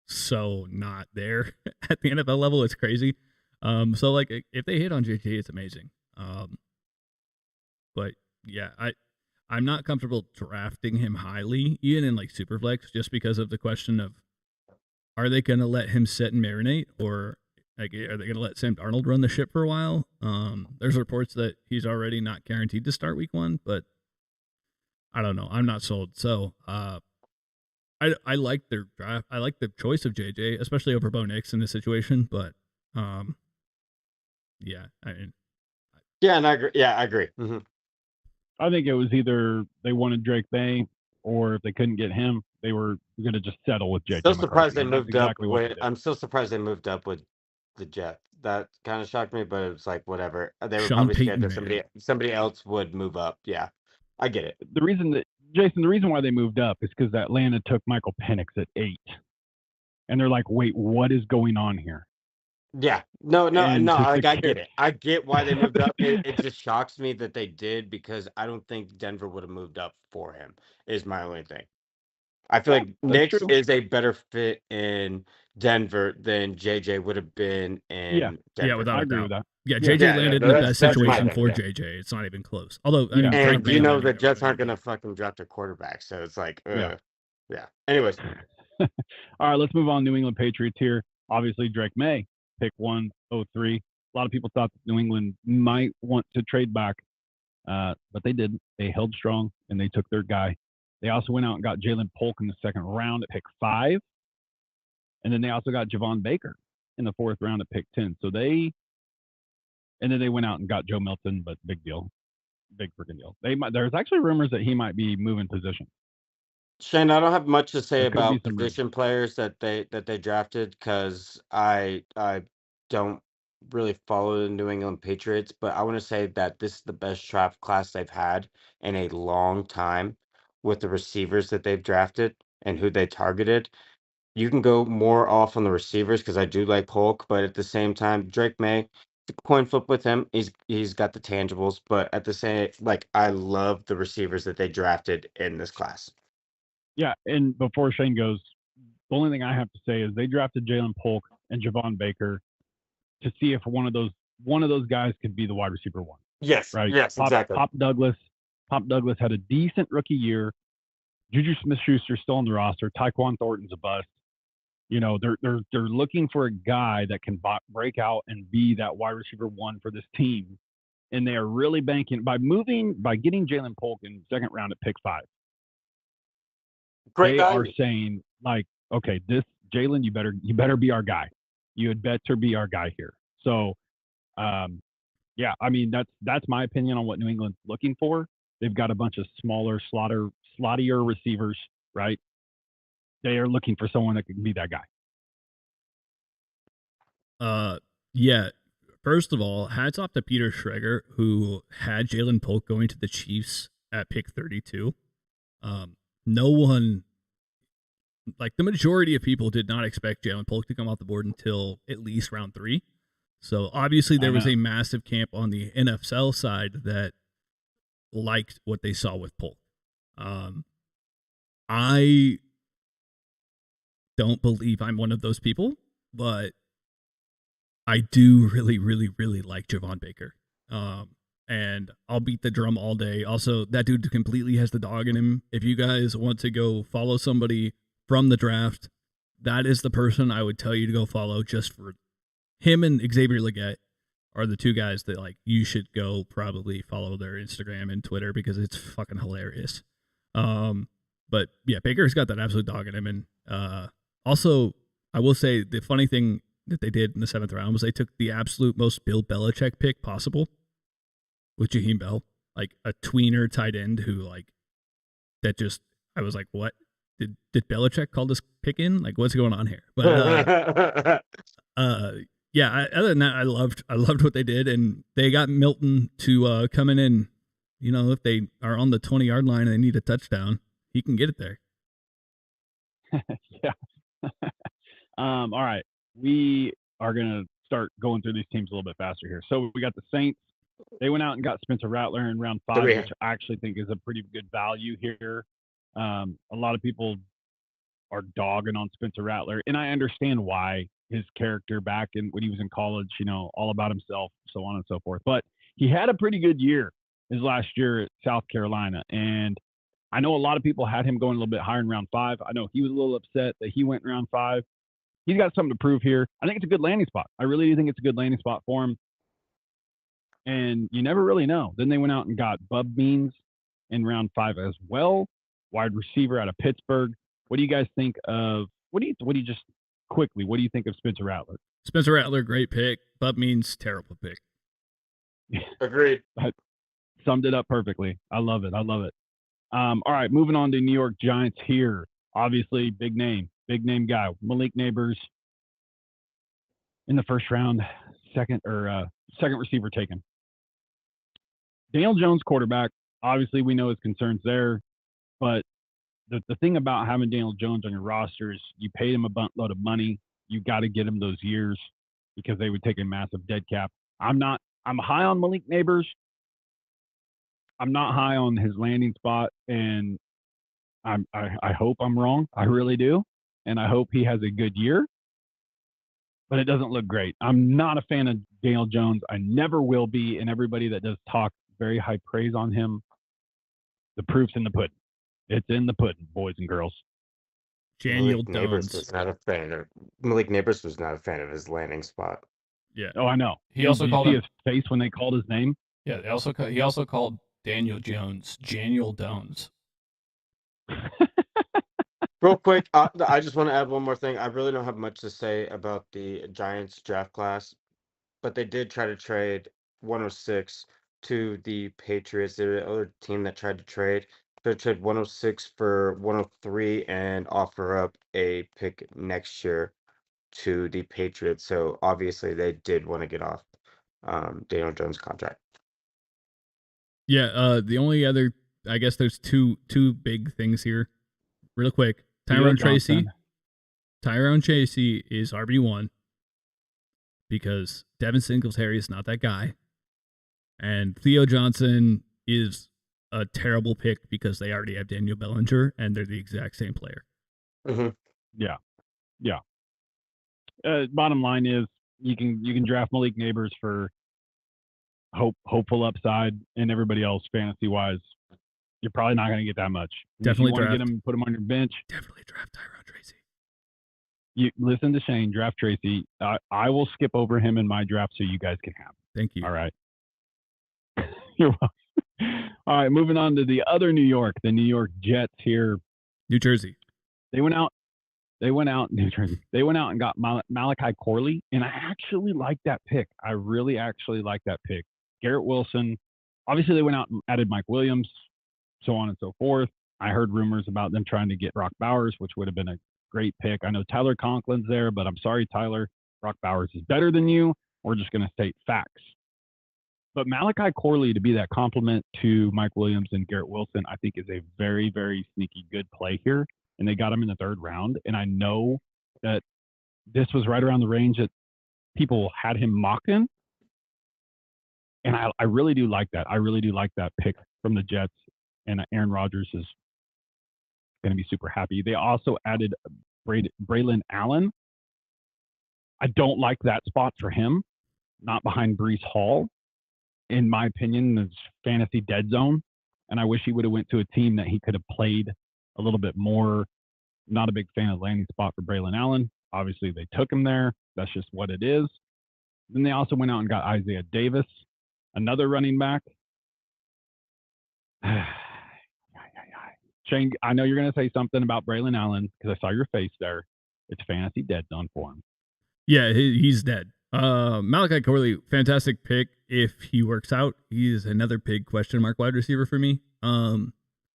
so not there at the NFL level. It's crazy. So, like, if they hit on JJ, it's amazing. But, yeah, I'm not comfortable drafting him highly, even in, like, Superflex, just because of the question of, are they going to let him sit and marinate, or like are they going to let Sam Darnold run the ship for a while? There's reports that he's already not guaranteed to start week 1, but I don't know. I'm not sold. So I like their draft. I like the choice of JJ, especially over Bo Nix in this situation. But yeah, I mean, yeah, and I agree. Yeah, I agree. Mm-hmm. I think it was either they wanted Drake May, or if they couldn't get him, they were going to just settle with JJ. Still surprised they moved exactly up. I'm still surprised they moved up with the Jets. That kind of shocked me, but it was like whatever. They were probably scared that somebody else would move up. Yeah, I get it. The reason why they moved up is because Atlanta took Michael Penix at 8, and they're like, wait, what is going on here? Yeah, no. Like, I get it. I get why they moved up. It just shocks me that they did, because I don't think Denver would have moved up for him. Is my only thing. I feel like Nix is a better fit in Denver than JJ would have been in Denver. Yeah, without a doubt. That. Yeah, JJ landed in the best situation for JJ. It's not even close. Although, I mean, and the Jets aren't going to fucking draft a quarterback, so it's like, yeah. Anyways, all right, let's move on. New England Patriots here. Obviously, Drake May, pick 103. A lot of people thought that New England might want to trade back, but they didn't. They held strong and they took their guy. They also went out and got Jalen Polk in the 2nd round at pick 5. And then they also got Javon Baker in the 4th round at pick 10. And then they went out and got Joe Milton, but big deal. Big freaking deal. There's actually rumors that he might be moving position. Shane, I don't have much to say about position players that they drafted, because I don't really follow the New England Patriots, but I want to say that this is the best draft class they've had in a long time, with the receivers that they've drafted and who they targeted. You can go more off on the receivers, because I do like Polk, but at the same time, Drake May, the coin flip with him. He's got the tangibles, but at the same, like, I love the receivers that they drafted in this class. Yeah, and before Shane goes, the only thing I have to say is they drafted Jalen Polk and Javon Baker to see if one of those guys could be the wide receiver 1. Yes, right. Yes, exactly. Pop Douglas had a decent rookie year. Juju Smith-Schuster's still on the roster. Tyquan Thornton's a bust. They're looking for a guy that can break out and be that wide receiver 1 for this team, and they are really banking by getting Jalen Polk in the 2nd round at pick 5. Great value. Are saying, like, okay, this Jalen, you better be our guy. you had better be our guy here. So, yeah, I mean that's my opinion on what New England's looking for. They've got a bunch of smaller, slottier receivers, right? They are looking for someone that can be that guy. Yeah. First of all, hats off to Peter Schrager, who had Jalen Polk going to the Chiefs at pick 32. No one, like the majority of people, did not expect Jalen Polk to come off the board until at least round 3. So obviously there was a massive camp on the NFL side that liked what they saw with Polk. I don't believe I'm one of those people, but I do really, really, really like Javon Baker. And I'll beat the drum all day. Also, that dude completely has the dog in him. If you guys want to go follow somebody from the draft, that is the person I would tell you to go follow. Just for him and Xavier Legette are the two guys that like you should go probably follow their Instagram and Twitter because it's fucking hilarious. But yeah, Baker's got that absolute dog in him. And also, I will say the funny thing that they did in the 7th round was they took the absolute most Bill Belichick pick possible with Jaheim Bell, like a tweener tight end who like that just I was like, what did Belichick call this pick in? Like, what's going on here? But yeah. Other than that, I loved what they did, and they got Milton to come in. You know, if they are on the 20-yard line and they need a touchdown, he can get it there. Yeah. All right. We are going to start going through these teams a little bit faster here. So we got the Saints. They went out and got Spencer Rattler in round 5, which I actually think is a pretty good value here. A lot of people are dogging on Spencer Rattler, and I understand why. His character back in when he was in college, you know, all about himself, so on and so forth. But he had a pretty good year his last year at South Carolina, and I know a lot of people had him going a little bit higher in round 5. I know he was a little upset that he went in round 5. He's got something to prove here. I think it's a good landing spot. I really do think it's a good landing spot for him. And you never really know. Then they went out and got Bub Means in round 5 as well, wide receiver out of Pittsburgh. What do you guys think of? What do you just quickly? What do you think of Spencer Rattler? Spencer Rattler, great pick. Bub Means, terrible pick. Agreed. I summed it up perfectly. I love it. All right, moving on to New York Giants here. Obviously, big name guy, Malik Neighbors in the first round, second receiver taken. Daniel Jones, quarterback. Obviously, we know his concerns there, but the thing about having Daniel Jones on your roster is you paid him a buttload of money. You got to get him those years because they would take a massive dead cap. I'm high on Malik Neighbors. I'm not high on his landing spot, and I hope I'm wrong. I really do, and I hope he has a good year. But it doesn't look great. I'm not a fan of Daniel Jones. I never will be, and everybody that does talk very high praise on him, the proof's in the pudding. It's in the pudding, boys and girls. Malik Neighbors was not a fan of Malik Neighbors was not a fan of his landing spot. Yeah. Oh, I know. He also called him his face when they called his name. Yeah. He also called Daniel Jones Janiel Dones. Real quick, I just want to add one more thing. I really don't have much to say about the Giants draft class, but they did try to trade 106 to the Patriots. They're the other team that tried to trade. They trade 106 for 103 and offer up a pick next year to the Patriots. So obviously they did want to get off Daniel Jones' contract. Yeah. The only other, I guess, there's two big things here. Real quick, Tyrone Tracy is RB1 because Devin Singletary is not that guy, and Theo Johnson is a terrible pick because they already have Daniel Bellinger and they're the exact same player. Mm-hmm. Yeah. Bottom line is you can draft Malik Neighbors for hopeful upside, and everybody else fantasy wise, you're probably not going to get that much. Definitely if you want to get him, put him on your bench. Definitely draft Tyrone Tracy. You listen to Shane, draft Tracy. I will skip over him in my draft so you guys can have him. Thank you. All right. You're welcome. All right, moving on to the other New York, the New York Jets here. New Jersey. They went out. They went out New Jersey. They went out and got Malachi Corley, and I actually like that pick. I really actually like that pick. Garrett Wilson. Obviously, they went out and added Mike Williams, so on and so forth. I heard rumors about them trying to get Brock Bowers, which would have been a great pick. I know Tyler Conklin's there, but I'm sorry, Tyler. Brock Bowers is better than you. We're just going to state facts. But Malachi Corley to be that complement to Mike Williams and Garrett Wilson, I think is a very, very sneaky good play here. And they got him in the third round. And I know that this was right around the range that people had him mocking. And I really do like that. I really do like that pick from the Jets. And Aaron Rodgers is going to be super happy. They also added Braylon Allen. I don't like that spot for him, not behind Breece Hall. In my opinion, is fantasy dead zone. And I wish he would have went to a team that he could have played a little bit more. Not a big fan of landing spot for Braylon Allen. Obviously, they took him there. That's just what it is. Then they also went out and got Isaiah Davis, another running back. Shane, I know you're going to say something about Braylon Allen because I saw your face there. It's fantasy dead zone for him. Yeah, he's dead. Malachi Corley, fantastic pick if he works out. He's another big question mark wide receiver for me.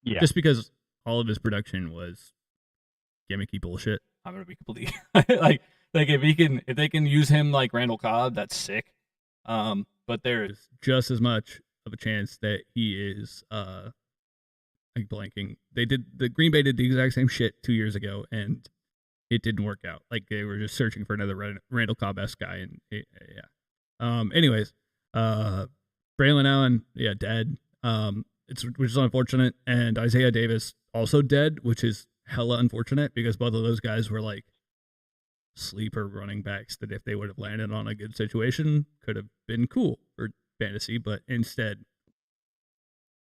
Just because all of his production was gimmicky bullshit. I'm gonna be completely like if they can use him like Randall Cobb, that's sick. But there's just as much of a chance that he is like blanking. The Green Bay did the exact same shit 2 years ago, and it didn't work out. Like they were just searching for another Randall Cobb-esque guy, and anyways, Braylon Allen, dead. Which is unfortunate, and Isaiah Davis also dead, which is hella unfortunate because both of those guys were like sleeper running backs that if they would have landed on a good situation could have been cool for fantasy, but instead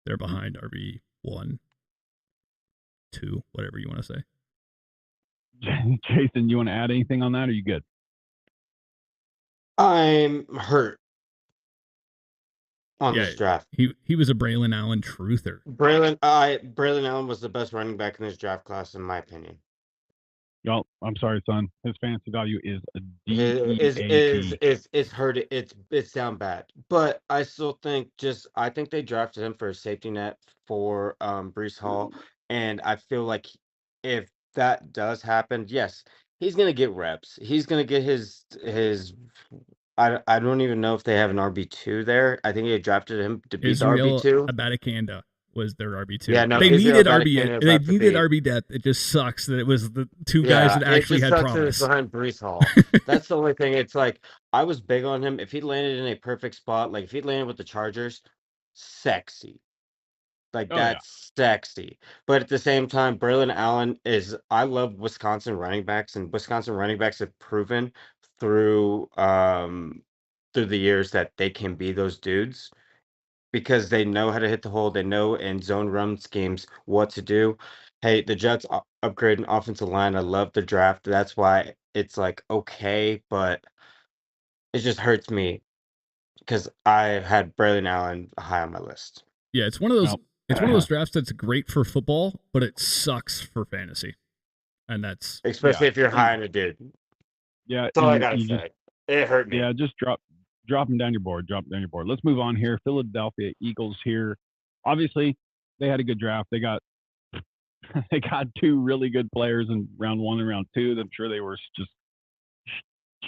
they're behind RB1, 2, whatever you want to say. Jason, you want to add anything on that, or are you good? I'm hurt on this draft. He was a Braylon Allen truther. Braylon Allen was the best running back in this draft class, in my opinion. Y'all, I'm sorry, son. His fantasy value is a It's hurt. It's down bad. But I still think I think they drafted him for a safety net for Breece Hall, and I feel like if that does happen, yes, he's gonna get reps. He's gonna get his. I don't even know if they have an RB2 there. I think they drafted him to be the RB2. Abanikanda was their RB2. Yeah, no, they needed RB. They needed RB depth. It just sucks that it was the two guys that actually had promise. Behind Breece Hall. That's the only thing. It's like I was big on him. If he landed in a perfect spot, like if he landed with the Chargers, sexy. Sexy. But at the same time, Braylon Allen I love Wisconsin running backs, and Wisconsin running backs have proven through the years that they can be those dudes because they know how to hit the hole. They know in zone run schemes what to do. Hey, the Jets upgrading offensive line. I love the draft. That's why it's like okay, but it just hurts me because I had Braylon Allen high on my list. Yeah, it's one of those. It's one of those drafts that's great for football, but it sucks for fantasy, and that's especially if you're high on a dude. Yeah, that's all I gotta say. It hurt me. Yeah, just drop them down your board. Drop them down your board. Let's move on here. Philadelphia Eagles here. Obviously, they had a good draft. They got two really good players in round 1 and round 2. I'm sure they were just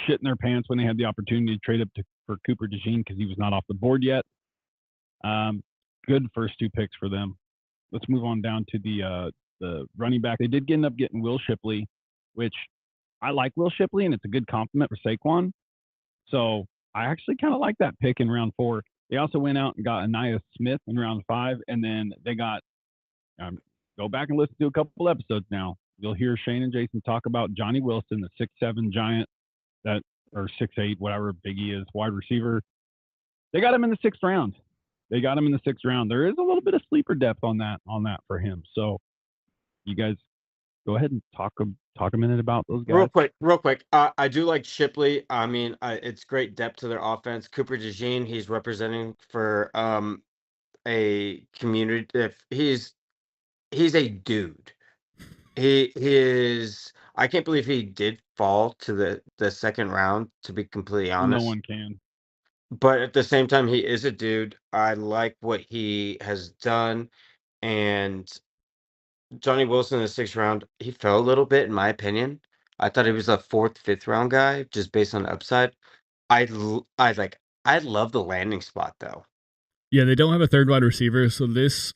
shitting their pants when they had the opportunity to trade up for Cooper DeJean because he was not off the board yet. Good first 2 picks for them. Let's move on down to the running back. They did end up getting Will Shipley, which I like Will Shipley, and it's a good compliment for Saquon. So I actually kind of like that pick in round 4. They also went out and got Anaya Smith in round 5, and then they got go back and listen to a couple episodes now. You'll hear Shane and Jason talk about Johnny Wilson, the 6'7" giant or 6'8", whatever big he is, wide receiver. They got him in the 6th round. There is a little bit of sleeper depth on that for him. So you guys go ahead and talk a minute about those guys. Real quick. I do like Shipley. I mean, it's great depth to their offense. Cooper DeJean, he's representing for a community. If he's a dude. He is. I can't believe he did fall to the second round. To be completely No honest, one can. but at the same time, he is a dude. I like what he has done, and Johnny Wilson in the sixth round, he fell a little bit, in my opinion. I thought he was a fourth, fifth round guy, just based on the upside. I love the landing spot though. Yeah, they don't have a third wide receiver, so this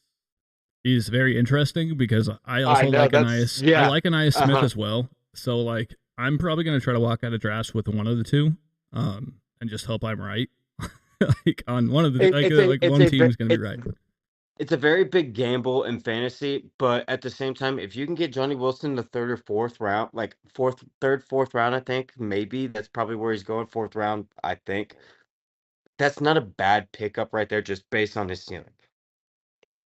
is very interesting because I I also know like that's Anais. I yeah. like Anais Smith Uh-huh. as well. So like, I'm probably gonna try to walk out of drafts with one of the two, and just hope I'm right. Like on one of the like It's one a team's gonna be right. it's a very big gamble in fantasy, but at the same time, if you can get Johnny Wilson in the third or fourth round, like fourth round, I think maybe that's probably where he's going. Fourth round, I think that's not a bad pickup right there, just based on his ceiling.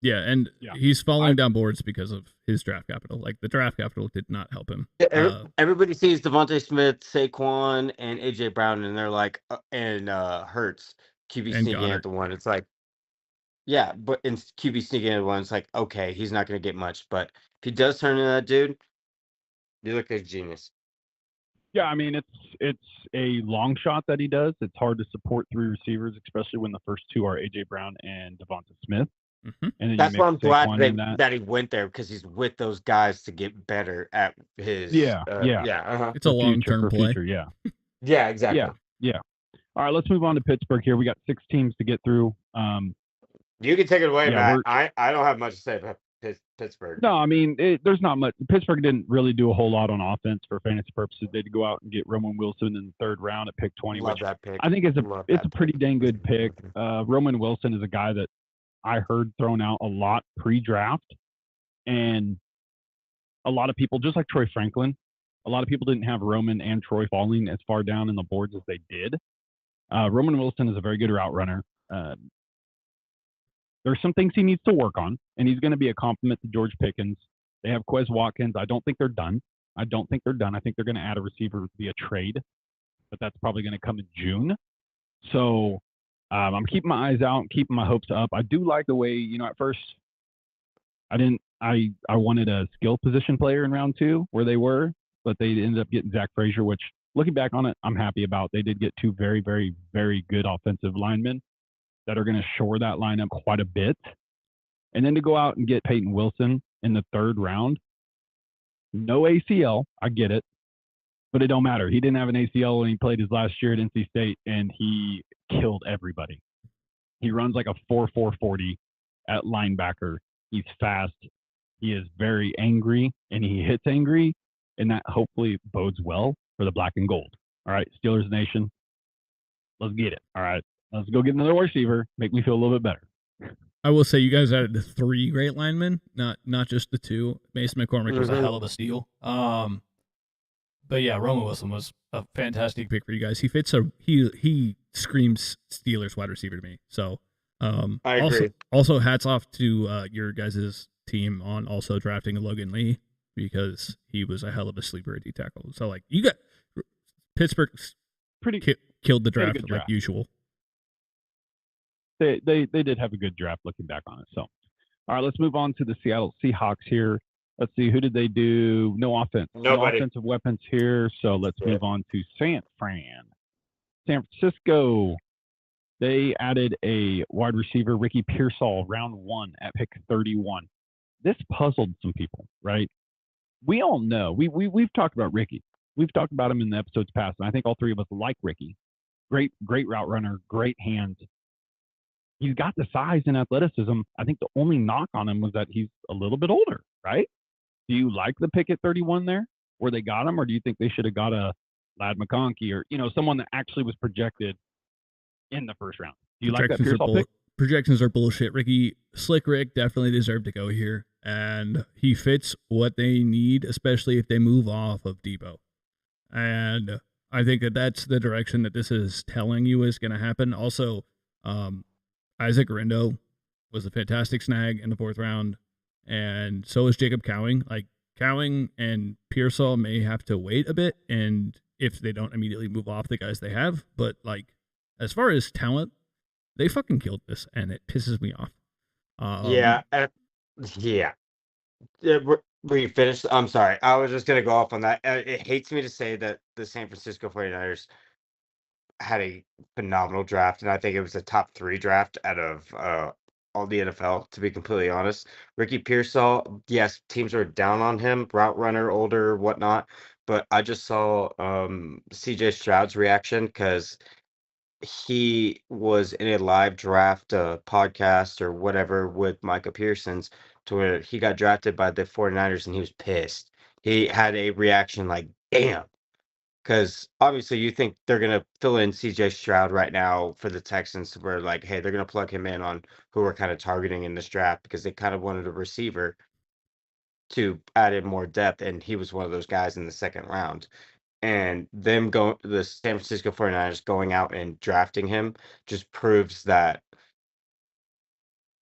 Yeah, and Yeah. he's falling down boards because of his draft capital. Like the draft capital did not help him. Everybody sees Devontae Smith, Saquon, and AJ Brown, and they're like, and Hurts, QB And sneaking at Goddard. the one. It's like, yeah, but in QB sneaking at the one, it's like, okay, he's not going to get much, but if he does turn into that dude, you look like a genius. Yeah, I mean it's a long shot that he does. It's hard to support three receivers, especially when the first two are AJ Brown and Devonta Smith. Mm-hmm. And then That's you why mix I'm glad Saquon in that he went there because he's with those guys to get better at his. Yeah. It's a long-term play. Future, yeah. Yeah, exactly. Yeah. All right, let's move on to Pittsburgh here. We got 6 teams to get through. You can take it away, Yeah, Matt. I don't have much to say about Pittsburgh. No, I mean, there's not much. Pittsburgh didn't really do a whole lot on offense for fantasy purposes. They did go out and get Roman Wilson in the third round at pick 20, Love which that pick. I think it's a pretty dang good pick. Roman Wilson is a guy that I heard thrown out a lot pre-draft, and a lot of people, just like Troy Franklin, a lot of people didn't have Roman and Troy falling as far down in the boards as they did. Roman Wilson is a very good route runner. There's some things he needs to work on, and he's going to be a compliment to George Pickens. They have Quez Watkins. I don't think they're done. I think they're going to add a receiver via trade, but that's probably going to come in June. So I'm keeping my eyes out, keeping my hopes up. I do like the way, at first I wanted a skill position player in round 2 where they were, but they ended up getting Zach Frazier, which looking back on it, I'm happy about. They did get 2 very, very, very good offensive linemen that are going to shore that lineup quite a bit. And then to go out and get Peyton Wilson in the third round, no ACL, I get it, but it don't matter. He didn't have an ACL when he played his last year at NC State, and he killed everybody. He runs like a 4.40 at linebacker. He's fast. He is very angry, and he hits angry, and that hopefully bodes well for the black and gold. All right, Steelers Nation, let's get it. All right, let's go get another receiver. Make me feel a little bit better. I will say you guys added 3 great linemen, not just the 2. Mason McCormick was a hell of a steal. But yeah, Roman Wilson was a fantastic pick for you guys. He fits he screams Steelers wide receiver to me. So I agree. Also hats off to your guys' team on also drafting Logan Lee because he was a hell of a sleeper at D tackle. So like you got Pittsburgh's killed the draft like usual. They did have a good draft looking back on it. So, all right, let's move on to the Seattle Seahawks here. Let's see, who did they do? No offense. Nobody. No offensive weapons here. So let's move on to San Francisco. They added a wide receiver, Ricky Pearsall, round 1 at pick 31. This puzzled some people, right? We all know. We've talked about Ricky. We've talked about him in the episodes past, and I think all 3 of us like Ricky. Great route runner, great hands. He's got the size and athleticism. I think the only knock on him was that he's a little bit older, right? Do you like the pick at 31 there where they got him, or do you think they should have got a Ladd McConkey or, someone that actually was projected in the first round? Do you like that Pearsall pick? Projections are bullshit. Slick Rick definitely deserved to go here, and he fits what they need, especially if they move off of Debo. And I think that's the direction that this is telling you is going to happen. Also, Isaac Rindo was a fantastic snag in the 4th round, and so is Jacob Cowing. Like, Cowing and Pearsall may have to wait a bit, and if they don't immediately move off the guys they have, but, like, as far as talent, they fucking killed this, and it pisses me off. Yeah. Were you finished? I'm sorry. I was just gonna go off on that. It hates me to say that the San Francisco 49ers had a phenomenal draft, and I think it was a top 3 draft out of, all the NFL, to be completely honest. Ricky Pearsall, yes, teams are down on him, route runner, older, whatnot, but I just saw, CJ Stroud's reaction because he was in a live draft, podcast or whatever with Micah Pearson's, to where he got drafted by the 49ers and he was pissed. He had a reaction like, "Damn." Because obviously you think they're gonna fill in CJ Stroud right now for the Texans, where like, hey, they're gonna plug him in on who we're kind of targeting in this draft because they kind of wanted a receiver to add in more depth, and he was one of those guys in the second round. And them going the San Francisco 49ers going out and drafting him just proves that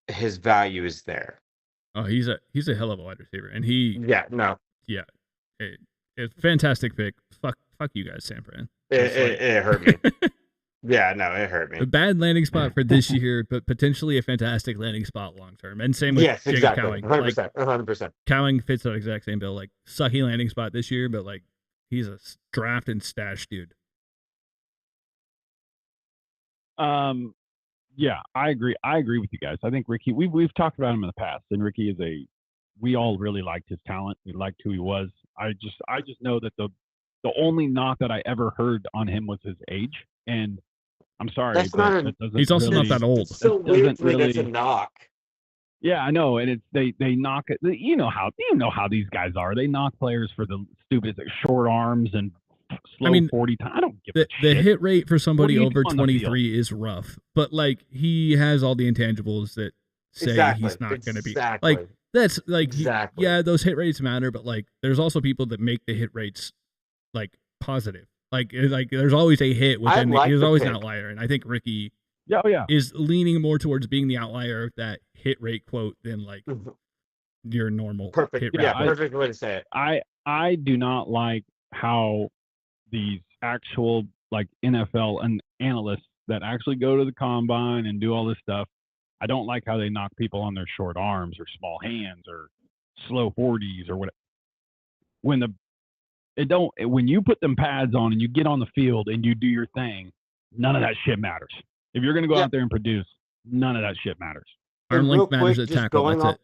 his value is there. Oh, he's a hell of a wide receiver, and he Yeah, no, yeah, it's a fantastic pick. Fuck you guys, San Fran. it hurt me. Yeah, no, it hurt A me. bad landing spot for this year, but potentially a fantastic landing spot long term. And same with Yes, Jacob exactly. Cowing. 100%. 100%. Cowing fits that exact same bill. Like sucky landing spot this year, but like he's a draft and stash dude. Yeah, I agree. I agree with you guys. I think Ricky. We've talked about him in the past, and Ricky is a. We all really liked his talent. We liked who he was. I just know that the only knock that I ever heard on him was his age, and I'm sorry, That's but not that doesn't. He's also really, not that old. It's so that weird doesn't to me that's a really. knock. Yeah, I know, and it's they knock it. You know how these guys are. They knock players for the stupidest, like short arms and slow 40 times. I don't give a the shit. hit rate for somebody do you over do on the field? 23 is rough, but like he has all the intangibles that say Exactly. he's not going to be Exactly. like that's like Exactly. yeah, those hit rates matter, but like there's also people that make the hit rates like positive. Like there's always a hit within. like There's the always an pick. outlier, and I think Ricky Yeah, oh yeah. is leaning more towards being the outlier of that hit rate quote than like your normal Perfect. hit Yeah, rate. perfect way to say it. I do not like how these actual like NFL and analysts that actually go to the combine and do all this stuff. I don't like how they knock people on their short arms or small hands or slow 40s or whatever. When you put them pads on and you get on the field and you do your thing, none of that shit matters. If you're gonna go out there and produce, none of that shit matters. Arm And real length matters quick, at tackle. That's it.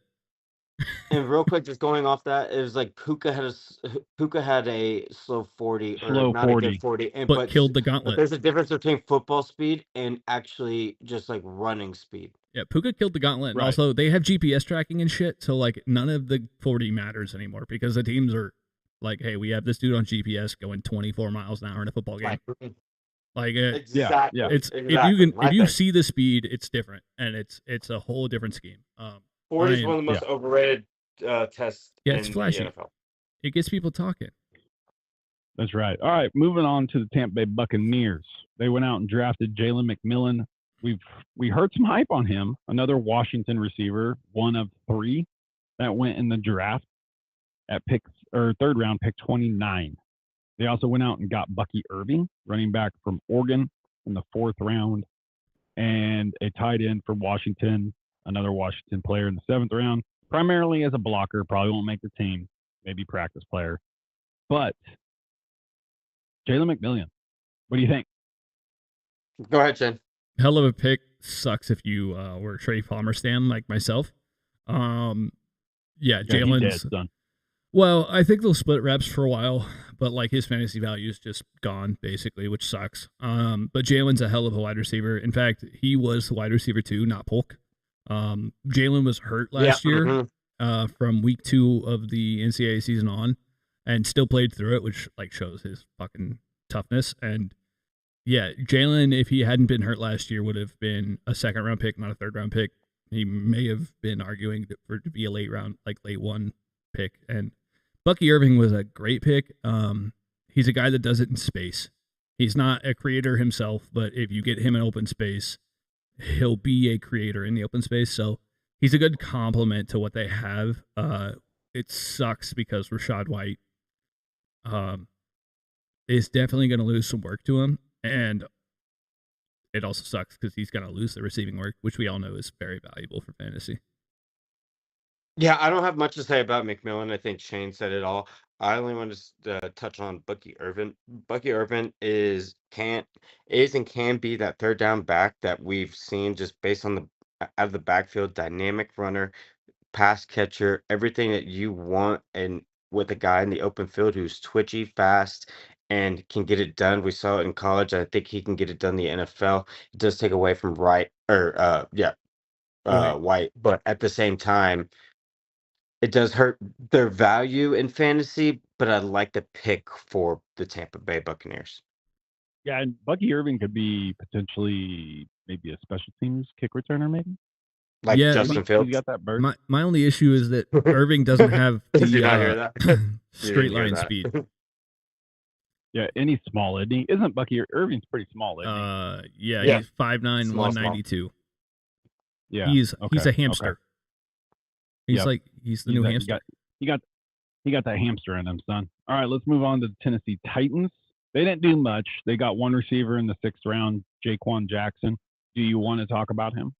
And real quick, just going off that, it was like Puka had a slow 40 or Slow not 40. a good 40, But killed the but gauntlet. there's a difference between football speed and actually just like running speed. Yeah, Puka killed the gauntlet. And Right. also, they have GPS tracking and shit, so like none of the 40 matters anymore because the teams are like, hey, we have this dude on GPS going 24 miles an hour in a football game. Like Exactly. yeah. it's Exactly. if you see the speed, it's different, and it's a whole different scheme. 40 is one of the most overrated tests Yeah, it's in flashy. the NFL. It gets people talking. That's right. All right, moving on to the Tampa Bay Buccaneers. They went out and drafted Jalen McMillan. We heard some hype on him. Another Washington receiver, one of 3 that went in the draft at third round, pick 29. They also went out and got Bucky Irving, running back from Oregon, in the 4th round, and a tight end for Washington, another Washington player in the 7th round, primarily as a blocker. Probably won't make the team, maybe practice player. But Jalen McMillan, what do you think? Go ahead, Jen. Hell of a pick. Sucks if you were a Trey Palmer stan like myself. Yeah, Jalen's done. Well, I think they'll split reps for a while, but like his fantasy value is just gone basically, which sucks. But Jalen's a hell of a wide receiver. In fact, he was the wide receiver too, not Polk. Jalen was hurt last year from week 2 of the NCAA season on, and still played through it, which like shows his fucking toughness. And yeah, Jalen, if he hadn't been hurt last year, would have been a 2nd round pick, not a 3rd round pick. He may have been arguing for to be a late 1 pick. And Bucky Irving was a great pick. He's a guy that does it in space. He's not a creator himself, but if you get him in open space, he'll be a creator in the open space. So he's a good complement to what they have. It sucks because Rachaad White is definitely going to lose some work to him. And it also sucks because he's going to lose the receiving work, which we all know is very valuable for fantasy. Yeah, I don't have much to say about McMillan. I think Shane said it all. I only want to touch on Bucky Irvin. Bucky Irvin is and can be that third down back that we've seen just based on the out of the backfield, dynamic runner, pass catcher, everything that you want, and with a guy in the open field who's twitchy, fast, and can get it done. We saw it in college. I think he can get it done in the NFL. It does take away from White. White, but at the same time it does hurt their value in fantasy, but I like the pick for the Tampa Bay Buccaneers. Yeah, and Bucky Irving could be potentially maybe a special teams kick returner, maybe. Like Yeah, Justin Fields. He's got that bird. My only issue is that Irving doesn't have Did you not hear the that? You straight didn't hear line that. speed. Yeah, and he's small, isn't he? Isn't Bucky Irving's pretty small, isn't he? Yeah. He's 5'9", Small. 192. Yeah. He's okay, a hamster. He's Yep. like he's the new hamster. He got that hamster in him, son. All right, let's move on to the Tennessee Titans. They didn't do much. They got one receiver in the 6th round, Jaquan Jackson. Do you want to talk about him?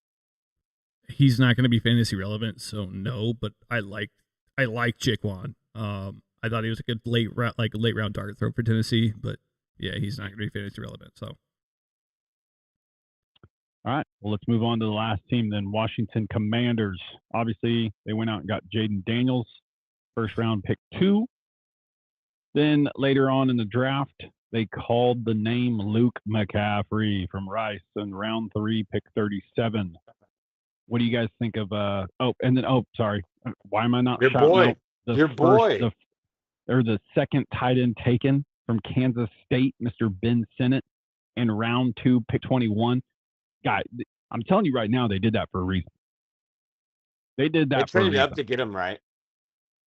He's not going to be fantasy relevant, so no. But I like Jaquan. I thought he was a good late round target throw for Tennessee, but yeah, he's not going to be fantasy relevant. So, all right, well, let's move on to the last team then, Washington Commanders. Obviously, they went out and got Jaden Daniels, 1st round pick 2. Then later on in the draft, they called the name Luke McCaffrey from Rice in round 3, pick 37. What do you guys think of? Sorry, why am I not Your shouting boy. out the Your first, boy. the second tight end taken from Kansas State, Mr. Ben Sinnott, in round 2, pick 21? Guy, I'm telling you right now, they did that for a reason. They did that They for a traded reason. up to get him, right?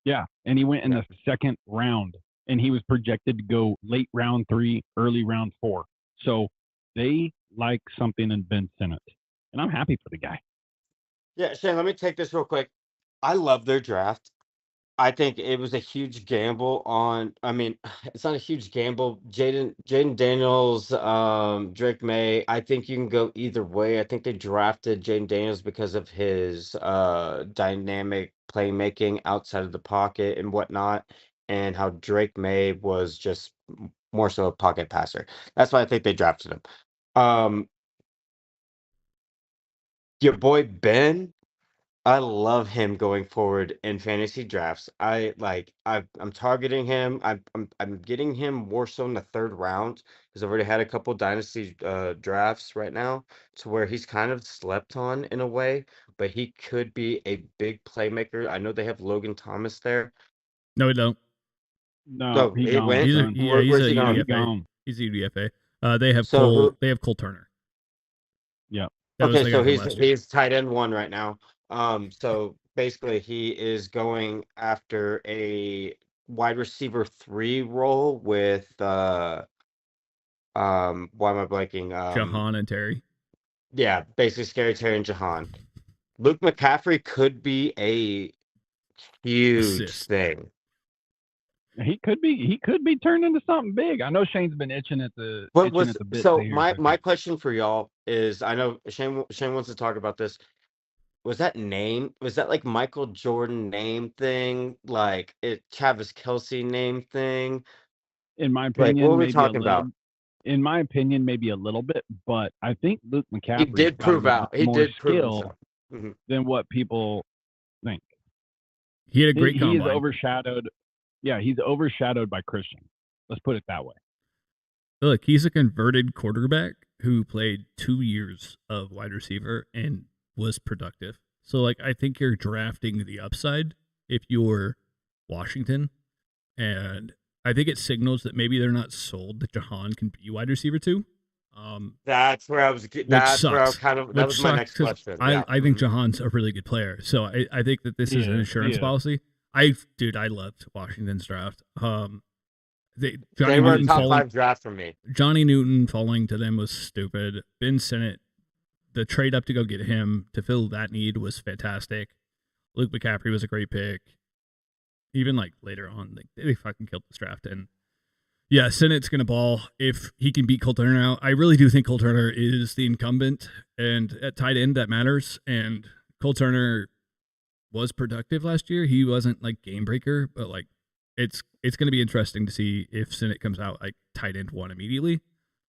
Yeah, and he went in the 2nd round, and he was projected to go late round 3, early round 4. So they like something in Ben Sinnott, and I'm happy for the guy. Yeah, Shane, let me take this real quick. I love their draft. I think it was a huge gamble it's not a huge gamble. Jaden Daniels, Drake May, I think you can go either way. I think they drafted Jaden Daniels because of his dynamic playmaking outside of the pocket and whatnot, and how Drake May was just more so a pocket passer. That's why I think they drafted him. Your boy Ben, I love him going forward in fantasy drafts. I'm targeting him. I'm getting him more so in the 3rd round because I've already had a couple dynasty drafts right now to where he's kind of slept on in a way, but he could be a big playmaker. I know they have Logan Thomas there. no, we don't. No, So he he gone. went? He's a, son. yeah, he's Where's a he gone? He UDFA. gone. He's a UDFA. They have So Cole. who- They have Cole Turner. Yeah. That was Okay, the so guy from last year. he's tight end 1 right now. So basically he is going after a wide receiver 3 role with why am I blanking? Jahan and Terry. Yeah, basically Scary Terry and Jahan. Luke McCaffrey could be a huge Assist. thing. He could be turned into something big. I know Shane's been itching at the What was bit. so to hear my something. question for y'all is, I know Shane wants to talk about this. Was that like Michael Jordan name thing? Like Travis Kelce name thing? In my Like, opinion, what are we maybe talking about? In my opinion, maybe a little bit, but I think Luke He McCaffrey's did got a prove little out. bit He more did prove skill himself. Mhm. than what people think. He had a great He is combine. overshadowed. Yeah, he's overshadowed by Christian. Let's put it that way. Look, he's a converted quarterback who played 2 years of wide receiver and was productive. So, like, I think you're drafting the upside if you're Washington. And I think it signals that maybe they're not sold that Jahan can be wide receiver too. That's where I was. That's where I kind of. That was my next question. I think Mhm. Jahan's a really good player. So I think that this is an insurance policy. I loved Washington's draft. They Johnny were a Newton top falling, 5 draft for me. Johnny Newton falling to them was stupid. Ben Sinnott, the trade up to go get him to fill that need was fantastic. Luke McCaffrey was a great pick. Even like later on, like, they fucking killed this draft. And yeah, Sinnott's gonna ball if he can beat Cole Turner out. I really do think Cole Turner is the incumbent, and at tight end that matters. And Cole Turner was productive last year. He wasn't like game breaker, but like it's going to be interesting to see if Sinnott comes out like tight end one immediately.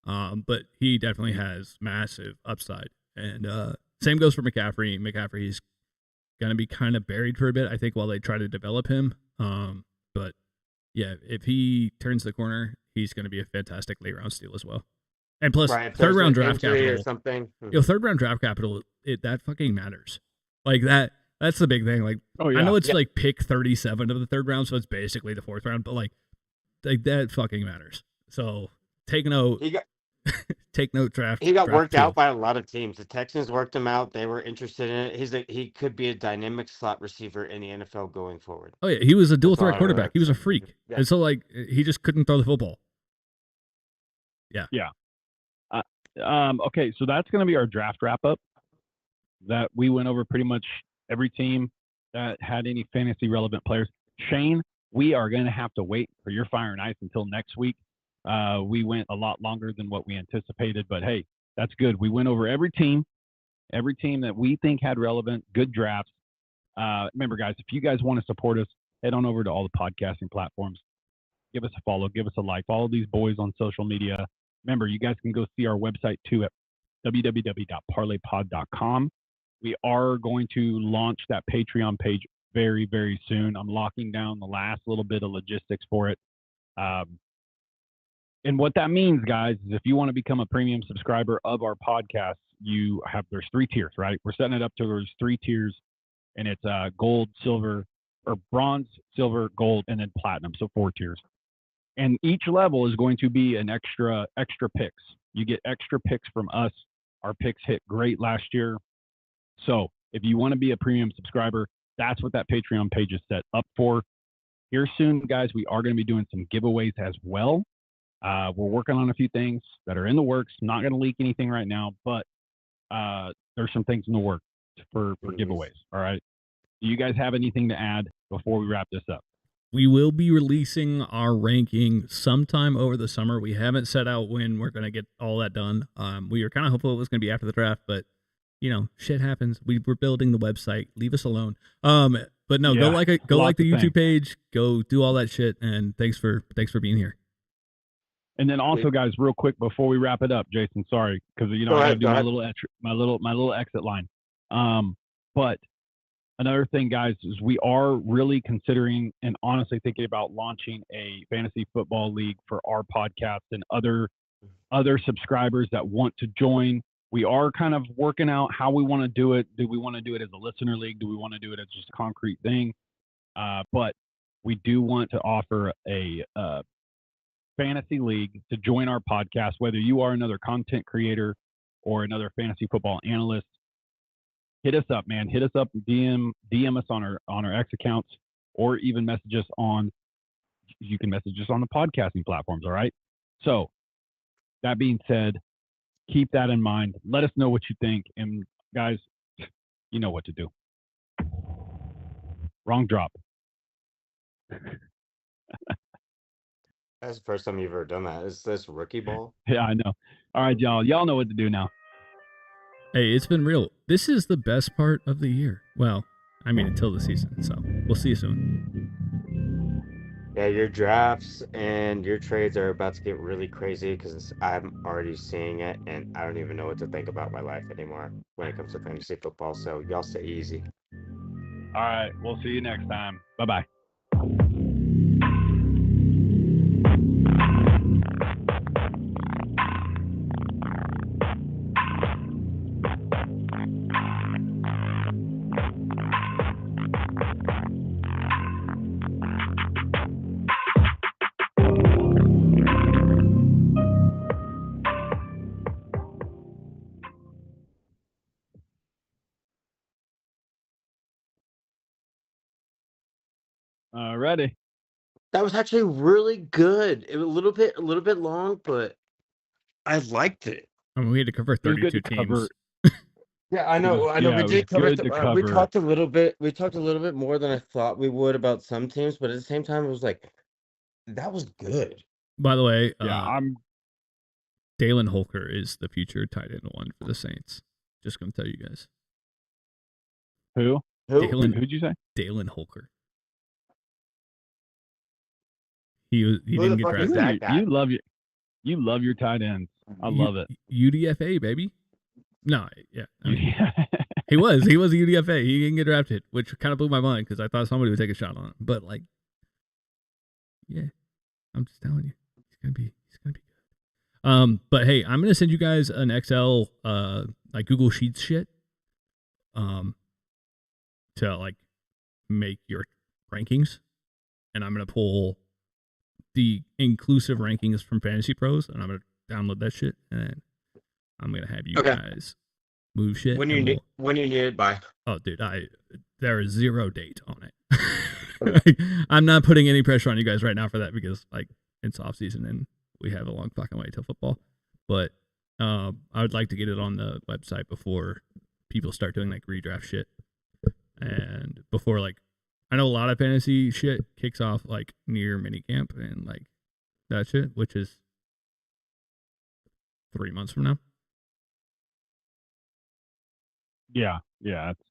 But he definitely has massive upside, and same goes for McCaffrey. McCaffrey's going to be kind of buried for a bit, I think, while they try to develop him. But yeah, if he turns the corner, he's going to be a fantastic late round steal as well. And plus, Right, if third there's round an draft injury or capital. something. Third round draft capital, that fucking matters. Like that's the big thing. Like, Oh yeah. I know it's like pick 37 of the third round, so it's basically the fourth round, but like that fucking matters. So take note. He got Take note. Draft. he got draft worked two. out by a lot of teams. The Texans worked him out. They were interested in it. He could be a dynamic slot receiver in the NFL going forward. Oh yeah, he was a dual That's all threat I quarterback. read. He was a freak, Yeah. and so like he just couldn't throw the football. Okay, so that's going to be our draft wrap up. That we went over pretty much every team that had any fantasy relevant players. Shane, we are going to have to wait for your fire and ice until next week. We went a lot longer than what we anticipated, but hey, that's good. We went over every team that we think had relevant, good drafts. Remember, guys, if you guys want to support us, head on over to all the podcasting platforms. Give us a follow, give us a like. Follow these boys on social media. Remember, you guys can go see our website too at www.parlaypod.com. We are going to launch that Patreon page very, very soon. I'm locking down the last little bit of logistics for it. And what that means, guys, is if you want to become a premium subscriber of our podcast, there's 3 tiers, right? We're setting it up to there's 3 tiers, and it's gold, silver, or bronze, silver, gold, and then platinum. So 4 tiers. And each level is going to be an extra picks. You get extra picks from us. Our picks hit great last year. So if you want to be a premium subscriber, that's what that Patreon page is set up for. Here soon, guys, we are going to be doing some giveaways as well. We're working on a few things that are in the works. Not going to leak anything right now, but there's some things in the works for giveaways. All right. Do you guys have anything to add before we wrap this up? We will be releasing our ranking sometime over the summer. We haven't set out when we're going to get all that done. We were kind of hopeful it was going to be after the draft, but shit happens. We're building the website. Leave us alone. But no, go like the YouTube page. Go do all that shit. And thanks for being here. And then also, guys, real quick before we wrap it up, Jason, sorry, because I got to do my little exit line. But another thing, guys, is we are really considering and honestly thinking about launching a fantasy football league for our podcast and other subscribers that want to join. We are kind of working out how we want to do it. Do we want to do it as a listener league? Do we want to do it as just a concrete thing? But we do want to offer a fantasy league to join our podcast, whether you are another content creator or another fantasy football analyst. Hit us up, man. Hit us up, DM us on our X accounts, or even message us on. You can message us on the podcasting platforms. All right. So that being said, keep that in mind. Let us know what you think, and guys, you know what to do. Wrong drop. That's the first time you've ever done that. Is this rookie ball? Yeah, I know. All right, y'all. Y'all know what to do now. Hey, it's been real. This is the best part of the year. Well, I mean, until the season. So we'll see you soon. Yeah, your drafts and your trades are about to get really crazy because I'm already seeing it, and I don't even know what to think about my life anymore when it comes to fantasy football. So y'all stay easy. All right. We'll see you next time. Bye-bye. Ready. That was actually really good. It was a little bit long, but I liked it. I mean, we had to cover 32 to teams. cover. Yeah, I know. Yeah, We it did was cover. good to We cover. talked a little bit. We talked a little bit more than I thought we would about some teams, but at the same time, it was like that was good. By the way, Yeah, Dalen Holker is the future tight end one for the Saints. Just gonna tell you guys. Who? Who? Who'd you say? Dalen Holker. He Who didn't the get fuck is drafted. that guy? You love your tight ends. I love it. UDFA, baby. No, yeah. I mean, Yeah. he was a UDFA. He didn't get drafted, which kind of blew my mind because I thought somebody would take a shot on him. But like, yeah, I'm just telling you, he's gonna be good. But hey, I'm gonna send you guys an Excel, like Google Sheets shit, to like make your rankings, and I'm gonna pull the inclusive rankings from Fantasy Pros, and I'm gonna download that shit, and I'm gonna have you Okay. guys move shit. When you need it by? Oh, dude, there is 0 date on it. Like, I'm not putting any pressure on you guys right now for that because like it's off season and we have a long fucking way till football. But I would like to get it on the website before people start doing like redraft shit, and before like I know a lot of fantasy shit kicks off like near minicamp and like that shit, which is 3 months from now. Yeah, it's